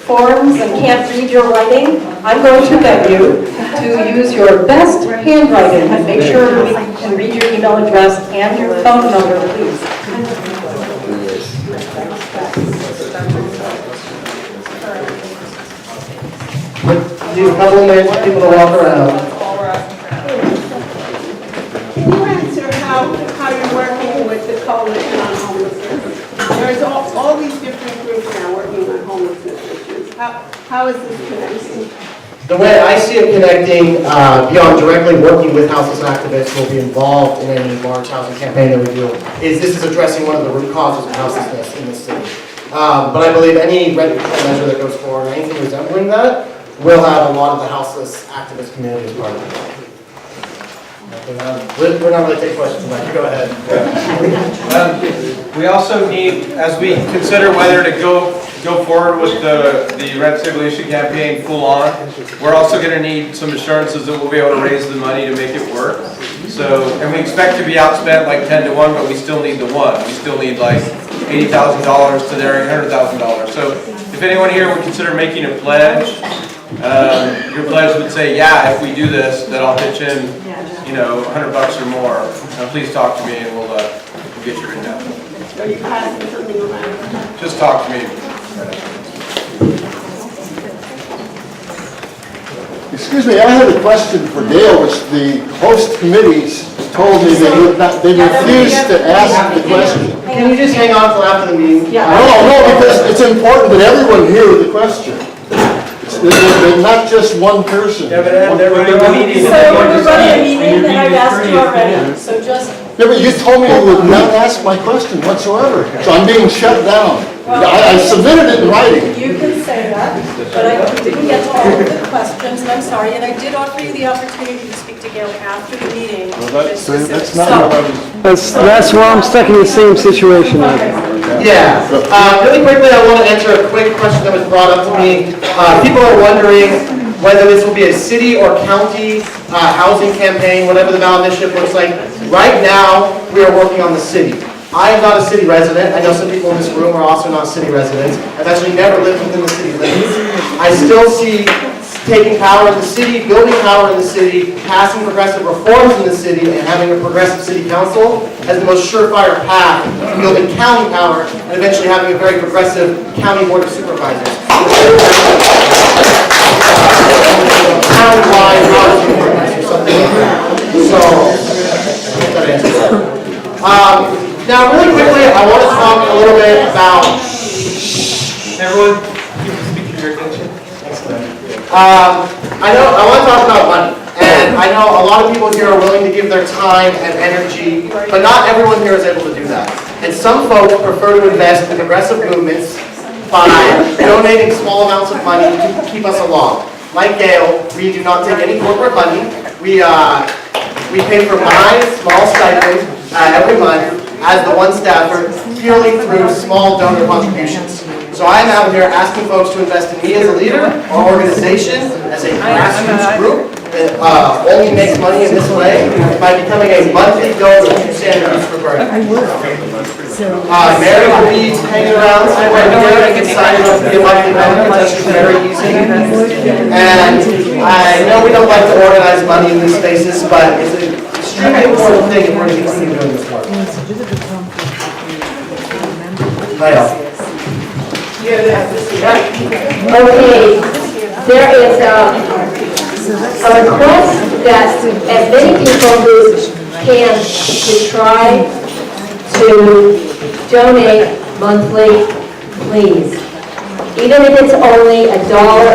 forms and can't read your writing, I'm going to beg you to use your best handwriting and make sure we can read your email address and your phone number, please. Do a couple of minutes for people to walk around. Can you answer how you're working with the coalition on homelessness? There's all these different groups now working on homelessness issues. How is this connecting? The way I see it connecting, beyond directly working with houseless activists who will be involved in any large housing campaign that we do, is this is addressing one of the root causes of houselessness in this city. But I believe any rent control measure that goes forward, or anything resembling that, will have a lot of the houseless activist community as part of it. We're not really taking questions tonight. You go ahead. We also need, as we consider whether to go forward with the rent stabilization campaign full on, we're also going to need some assurances that we'll be able to raise the money to make it work. So, and we expect to be outspent like 10-1, but we still need the one. We still need like $80,000 to their $100,000. So, if anyone here would consider making a pledge, your pledge would say, yeah, if we do this, then I'll pitch in, $100 or more. Please talk to me and we'll get you written down. Are you passing something around? Just talk to me. Excuse me, I had a question for Gayle, which the host committees told me they refused to ask the question. Can you just hang on till after the meeting? No, because it's important that everyone hear the question. They're not just one person. Yeah, but they're running a meeting. So we're running a meeting that I've asked you already, so just... Yeah, but you told me you would not ask my question whatsoever, so I'm being shut down. I submitted it in writing. You can say that, but I didn't get to all of the questions, and I'm sorry, and I did offer you the opportunity to speak to Gayle after the meeting. That's not what I was. That's where I'm stuck in the same situation. Yeah. Really quickly, I want to answer a quick question that was brought up to me. People are wondering whether this will be a city or county housing campaign, whatever the ballot initiative looks like. Right now, we are working on the city. I am not a city resident. I know some people in this room are also not city residents. I've actually never lived within the city limits. I still see taking power in the city, building power in the city, passing progressive reforms in the city, and having a progressive city council as the most surefire path to building county power and eventually having a very progressive county board of supervisors. Countywide housing ordinance or something like that. So, that answers that. Now, really quickly, I want to talk a little bit about... Everyone, keep speaking your attention. I want to talk about money, and I know a lot of people here are willing to give their time and energy, but not everyone here is able to do that. And some folks prefer to invest in progressive movements by donating small amounts of money to keep us along. Like Gayle, we do not take any corporate money. We pay for my small stipend every month as the one staffer purely through small donor contributions. So I am out here asking folks to invest in me as a leader or organization, as a grassroots group that only makes money in this way by becoming a monthly donor to Santa Cruz for Burning. Mary will be hanging around somewhere here. You can sign up to be a monthly donor. It's actually very easy. And I know we don't like to organize money in these spaces, but it's an extremely important thing if we're going to continue doing this work. Hi, all. Okay, there is a request that as many people who can to try to donate monthly, please. Even if it's only $1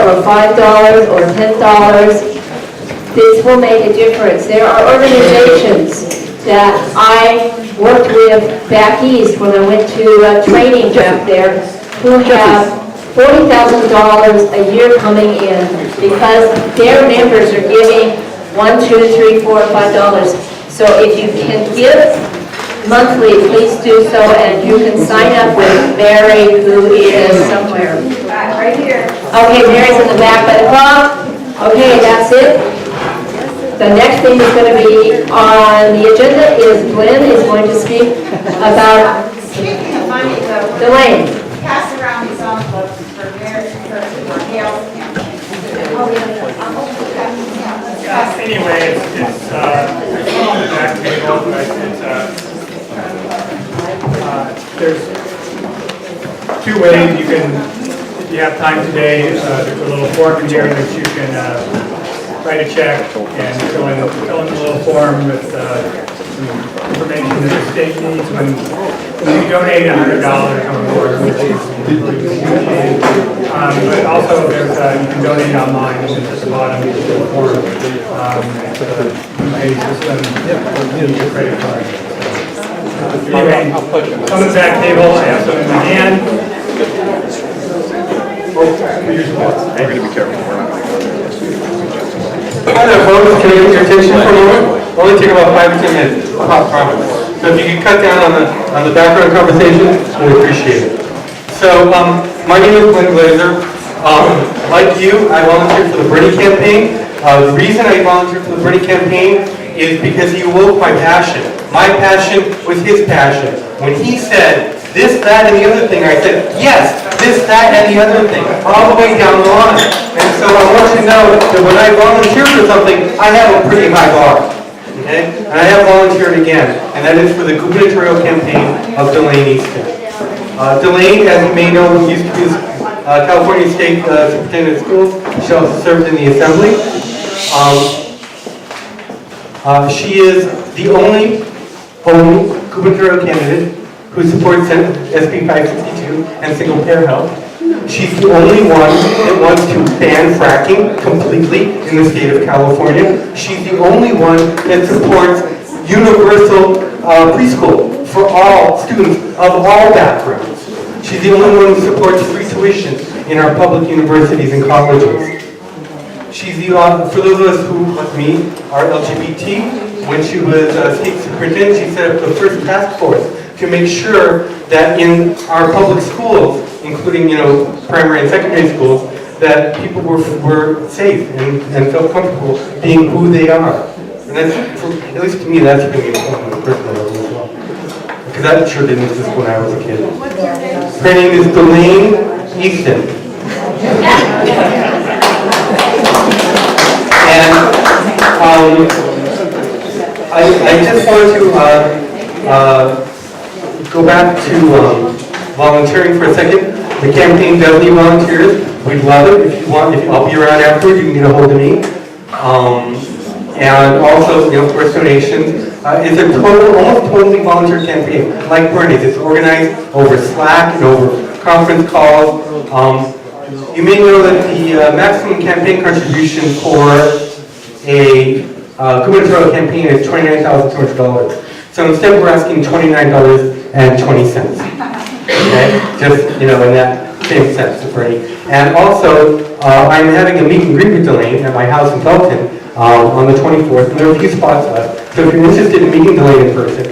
or $5 or $10, this will make a difference. There are organizations that I worked with back east when I went to training back there, who have $40,000 a year coming in because their members are giving $1, $2, $3, $4, $5. So if you can give monthly, please do so, and you can sign up with Mary, who is somewhere. Right here. Okay, Mary's in the back by the clock. Okay, that's it. The next thing that's going to be on the agenda is Glenn is going to speak about Delane. Pass around these envelopes for Mary's for Gayle's campaign. Anyway, it's on the back table, but there's two ways you can, if you have time today, there's a little form in here that you can write a check and fill in the little form with some information that the state needs when you donate $100 on board, which is appreciated. But also there's you can donate online, and it's at the bottom of the little form. Pay system, use your credit card. Anyway, on the back table, I have some in my hand. We're going to be careful. I have folks, can I get your attention for a moment? Only take about 5 to 10 minutes. I promise. So if you can cut down on the background conversation, we appreciate it. So my name is Glenn Glazer. Like you, I volunteered for the Bernie campaign. The reason I volunteered for the Bernie campaign is because he awoke my passion. My passion was his passion. When he said this, that, and the other thing, I said, yes, this, that, and the other thing, all the way down the line. And so I want you to know that when I volunteer for something, I have a pretty high bar. Okay? And I have volunteered again, and that is for the gubernatorial campaign of Delane Easton. Delane, as you may know, used to be California State Superintendent of Schools. She also served in the Assembly. She is the only gubernatorial candidate who supports SB 562 and single-payer health. She's the only one that wants to ban fracking completely in the state of California. She's the only one that supports universal preschool for all students of all backgrounds. She's the only one who supports free tuition in our public universities and colleges. She's the, for those of us who, like me, are LGBT, when she was state superintendent, she set up the first task force to make sure that in our public schools, including, primary and secondary schools, that people were safe and felt comfortable being who they are. And that's, at least to me, that's really important on a personal level as well. Because that sure didn't exist when I was a kid. Her name is Gayle McLaughlin. And I just want to go back to volunteering for a second. The campaign does need volunteers. We'd love it. If you want, I'll be around afterwards, you can get a hold of me. And also, of course, donations. It's a almost totally volunteer campaign, like Bernie's. It's organized over Slack and over conference calls. You may know that the maximum campaign contribution for a gubernatorial campaign is $29,200. So instead, we're asking $29.20. Okay, just in that same sense, Bernie. And also, I'm having a meet and greet with Elaine at my house in Belton on the 24th, and there are a few spots left. So if you're interested in meeting Elaine in person,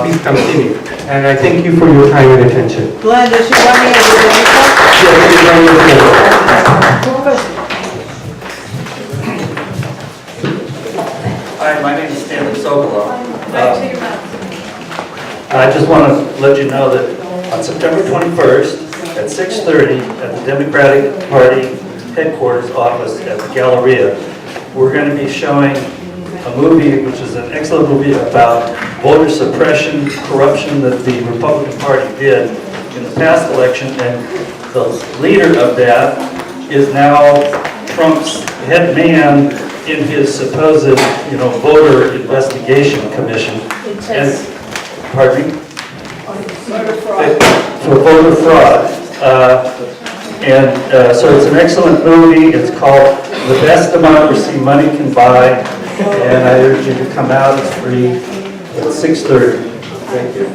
please come see me. And I thank you for your time and attention. Glenn, does she want me to do Hi, my name is Stanley Sokolow. I just want to let you know that on September 21st at 6:30 at the Democratic Party headquarters office at the Galleria, we're going to be showing a movie, which is an excellent movie about voter suppression, corruption that the Republican Party did in the past election, and the leader of that is now Trump's head man in his supposed, voter investigation commission. And, pardon me? For voter fraud. So it's an excellent movie. It's called The Best Democracy Money Can Buy, and I urge you to come out. It's free at 6:30. Thank you.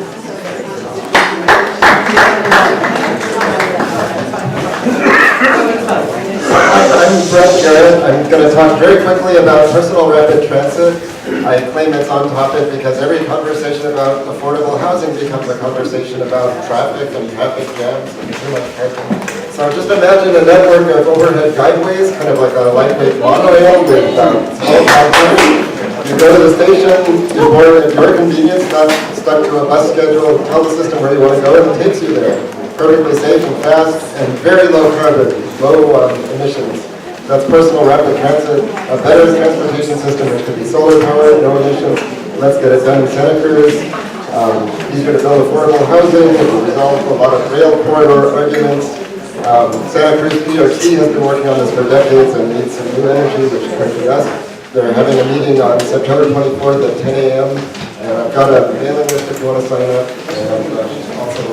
I'm Brett Garrett. I'm going to talk very quickly about personal rapid transit. I claim it's on topic because every conversation about affordable housing becomes a conversation about traffic and traffic jams and too much parking. So just imagine a network of overhead guideways, kind of like a lightweight monorail with small counters. You go to the station, you board at your convenience, not stuck to a bus schedule, tell the system where you want to go, and it takes you there. Perfectly safe and fast and very low carbon, low emissions. That's personal rapid transit, a better transportation system which could be solar powered, no emissions. Let's get it done in Santa Cruz. Easier to build affordable housing, it will resolve a lot of rail corridor arguments. Santa Cruz PRC has been working on this for decades and needs some new energy, which turns to us. They're having a meeting on September 24th at 10 a.m. And I've got a mailing list if you want to sign up. And also,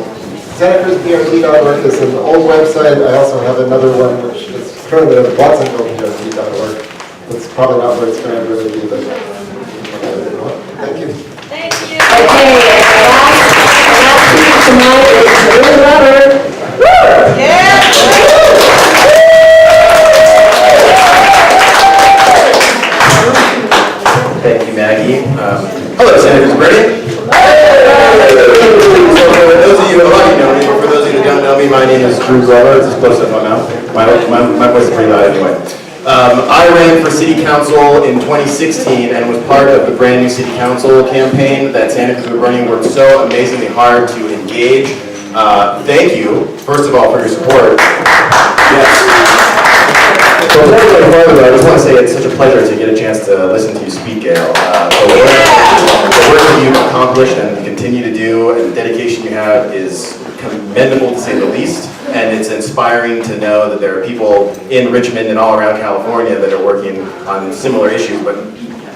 SantaCruzPRC.org is an old website. I also have another one which is currently at WatsonvillePRC.org. It's probably not where it's going to really be, but thank you. Thank you. Okay, last speaker tonight is Lily Rubber. Thank you, Maggie. Hello, Senator Bernie. For those of you, a lot of you know me, but for those of you who don't know me, my name is Cruz. It's close up my mouth. My voice is pretty loud anyway. I ran for city council in 2016 and was part of the brand new city council campaign that Santa Cruz Bernie worked so amazingly hard to engage. Thank you, first of all, for your support. Yes. Before we go further, I just want to say it's such a pleasure to get a chance to listen to you speak, Gayle. The work that you've accomplished and continue to do and the dedication you have is commendable to say the least, and it's inspiring to know that there are people in Richmond and all around California that are working on similar issues, but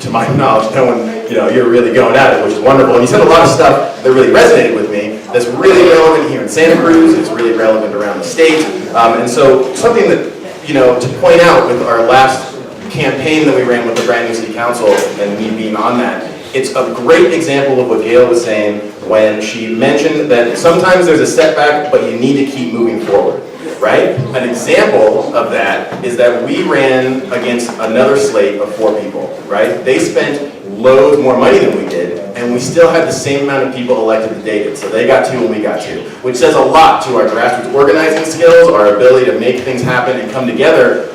to my knowledge, no one, you're really going at it, which is wonderful. And you said a lot of stuff that really resonated with me that's really relevant here in Santa Cruz, it's really relevant around the state, and so something that, to point out with our last campaign that we ran with the brand new city council and me being on that, it's a great example of what Gayle was saying when she mentioned that sometimes there's a setback, but you need to keep moving forward, right? An example of that is that we ran against another slate of 4 people, right? They spent loads more money than we did, and we still had the same amount of people elected that they did. So they got 2 and we got 2, which says a lot to our grassroots organizing skills, our ability to make things happen and come together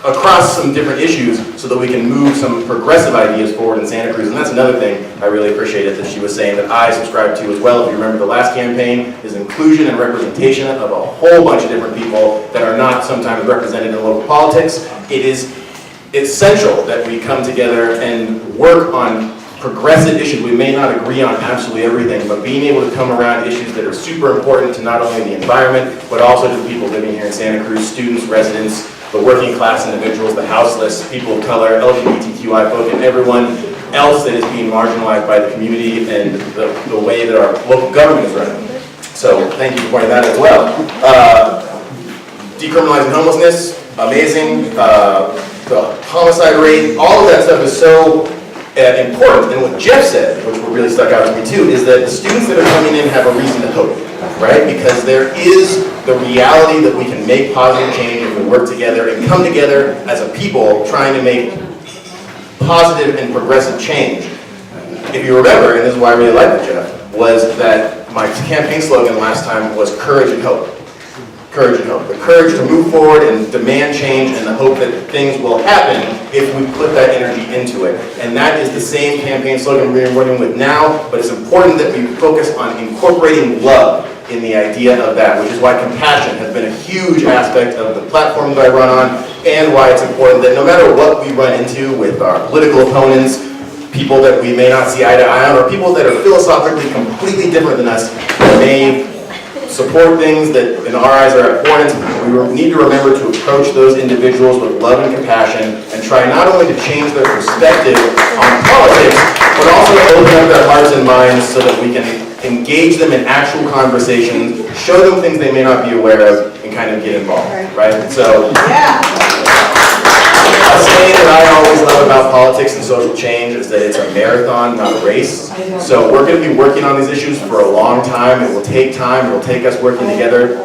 across some different issues so that we can move some progressive ideas forward in Santa Cruz. And that's another thing I really appreciated that she was saying that I subscribe to as well. If you remember the last campaign, is inclusion and representation of a whole bunch of different people that are not sometimes represented in local politics. It is essential that we come together and work on progressive issues. We may not agree on absolutely everything, but being able to come around issues that are super important to not only the environment, but also to the people living here in Santa Cruz, students, residents, the working class individuals, the houseless, people of color, LGBTQI folk, and everyone else that is being marginalized by the community and the way that our local government is running. So thank you for pointing that as well. Decriminalizing homelessness, amazing. The homicide rate, all of that stuff is so important. And what Jeff said, which really stuck out to me too, is that the students that are coming in have a reason to hope, right? Because there is the reality that we can make positive change if we work together and come together as a people trying to make positive and progressive change. If you remember, and this is why I really liked it, Jeff, was that my campaign slogan last time was courage and hope. Courage and hope. The courage to move forward and demand change and the hope that things will happen if we put that energy into it. And that is the same campaign slogan we're running with now, but it's important that we focus on incorporating love in the idea of that, which is why compassion has been a huge aspect of the platform that I run on, and why it's important that no matter what we run into with our political opponents, people that we may not see eye to eye on, or people that are philosophically completely different than us, that may support things that in our eyes are abhorrent, we need to remember to approach those individuals with love and compassion and try not only to change their perspective on politics, but also to open up their hearts and minds so that we can engage them in actual conversations, show them things they may not be aware of, and kind of get involved, right? So, a saying that I always love about politics and social change is that it's a marathon, not a race. So we're going to be working on these issues for a long time. It will take time. It will take us working together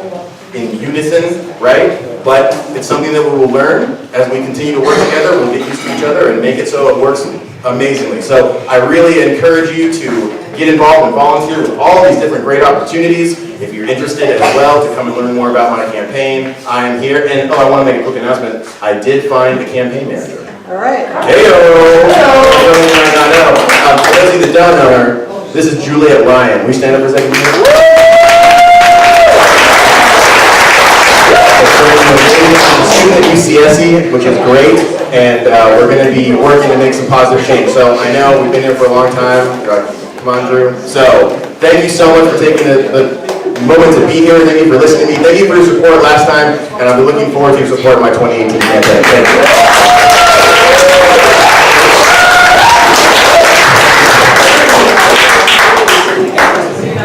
in unison, right? But it's something that we will learn as we continue to work together. We'll get used to each other and make it so it works amazingly. So I really encourage you to get involved and volunteer with all these different great opportunities. If you're interested as well to come and learn more about my campaign, I am here. And I want to make a quick announcement. I did find a campaign manager. All right. Heyo! For those of you that don't know her, this is Juliet Ryan. We stand up for a second. Student at UCSC, which is great, and we're going to be working to make some positive change. So I know we've been here for a long time. Come on, Drew. So thank you so much for taking the moment to be here. Thank you for listening to me. Thank you for your support last time, and I'll be looking forward to your support in my 2018 campaign. Thank you.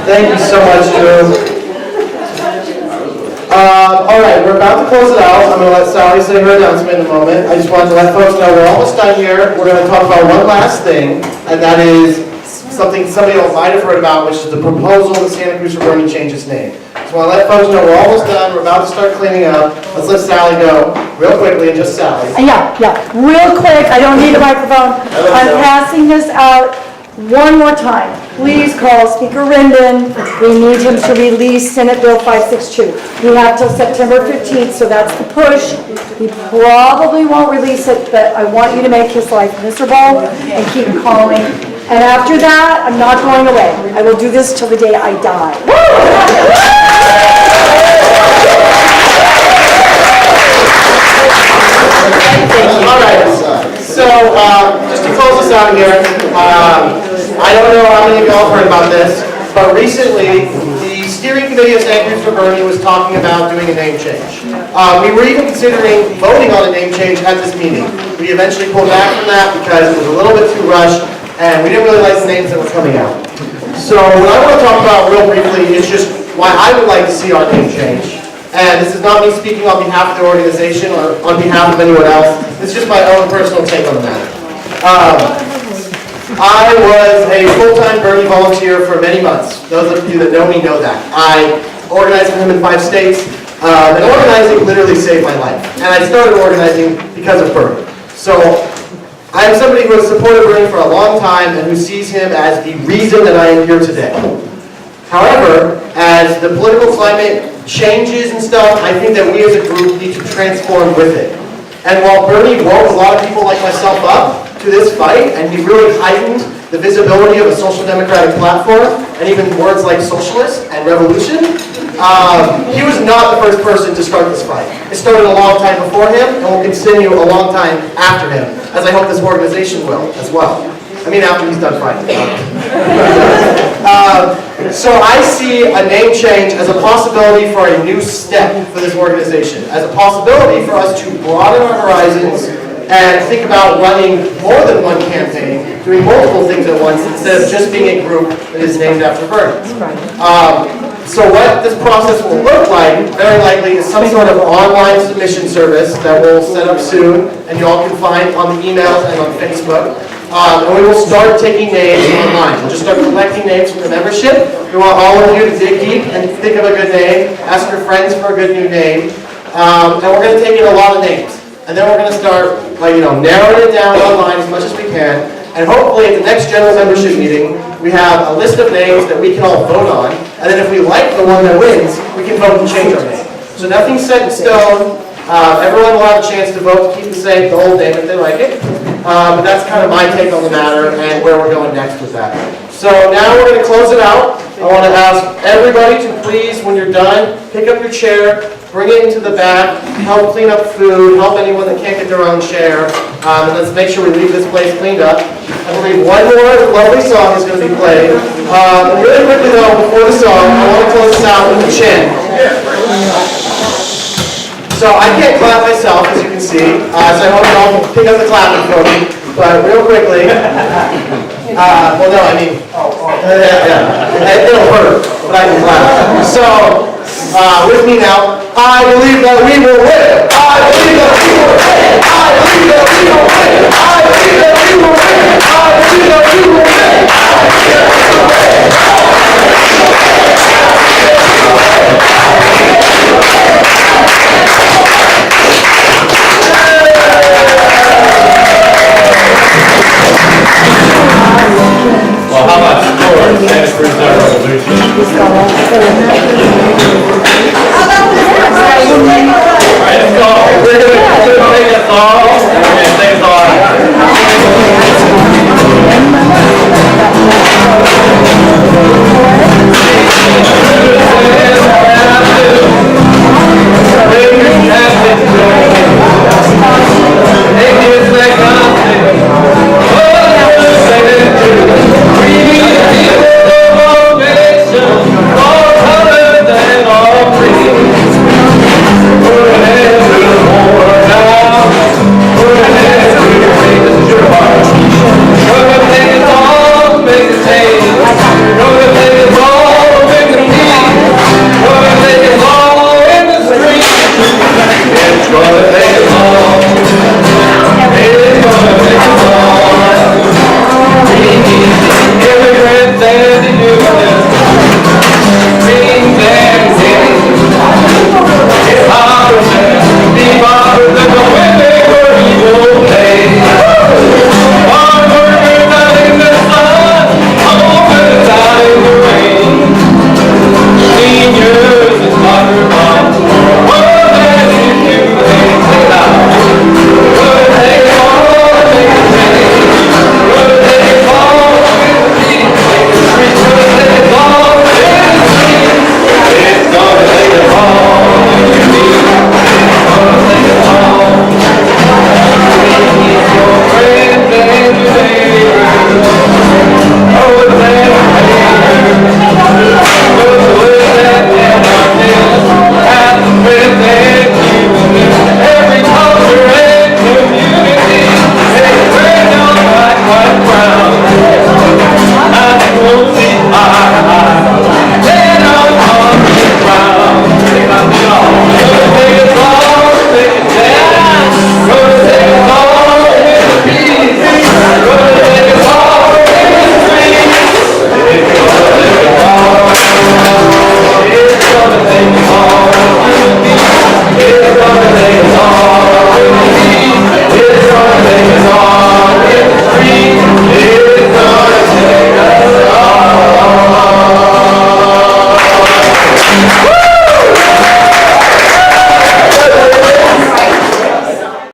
Thank you so much, Drew. All right, we're about to close it out. I'm going to let Sally say her announcement in a moment. I just wanted to let folks know we're almost done here. We're going to talk about one last thing, and that is something somebody else might have heard about, which is the proposal that Santa Cruz for Bernie change its name. So I want to let folks know we're almost done. We're about to start cleaning up. Let's let Sally go real quickly, and just Sally. Yeah, real quick. I don't need a microphone. I'm passing this out one more time. Please call Speaker Rendon. We need him to release Senate Bill 562. We have till September 15th, so that's the push. He probably won't release it, but I want you to make his life miserable and keep calling. And after that, I'm not going away. I will do this till the day I die. All right. So just to close this out here, I don't know how many of y'all heard about this, but recently the steering committee of Santa Cruz for Bernie was talking about doing a name change. We were even considering voting on a name change at this meeting. We eventually pulled back from that because it was a little bit too rushed, and we didn't really like the names that were coming out. So what I want to talk about real briefly is just why I would like to see our name change. And this is not me speaking on behalf of the organization or on behalf of anyone else. This is just my own personal take on the matter. I was a full-time Bernie volunteer for many months. Those of you that know me know that. I organized with him in 5 states. And organizing literally saved my life. And I started organizing because of Bernie. So I'm somebody who has supported Bernie for a long time and who sees him as the reason that I am here today. However, as the political climate changes and stuff, I think that we as a group need to transform with it. And while Bernie woke a lot of people like myself up to this fight, and he really heightened the visibility of a social democratic platform, and even words like socialist and revolution, he was not the first person to start this fight. It started a long time before him, and will continue a long time after him, as I hope this organization will as well. I mean, after he's done fighting. So I see a name change as a possibility for a new step for this organization, as a possibility for us to broaden our horizons and think about running more than one campaign, doing multiple things at once, instead of just being a group that is named after Bernie. So what this process will look like, very likely, is some sort of online submission service that we'll set up soon, and you all can find on the emails and on Facebook. And we will start taking names online. We'll just start collecting names from the membership. We want all of you to dig deep and think of a good name, ask your friends for a good new name, and we're going to take in a lot of names. And then we're going to start narrowing it down online as much as we can. And hopefully at the next general membership meeting, we have a list of names that we can all vote on. And then if we like the one that wins, we can vote and change our name. So nothing's set in stone. Everyone will have a chance to vote to keep the old name if they like it. But that's kind of my take on the matter and where we're going next with that. So now we're going to close it out. I want to ask everybody to please, when you're done, pick up your chair, bring it into the back, help clean up food, help anyone that can't get their own chair, and let's make sure we leave this place cleaned up. I believe one more lovely song is going to be played. Really quickly though, before the song, I want to close this out with a chant. So I can't clap myself, as you can see, so I hope you all pick up the clapping for me. But real quickly, well no, I mean, it'll hurt, but I can clap. So, with me now, I believe that we will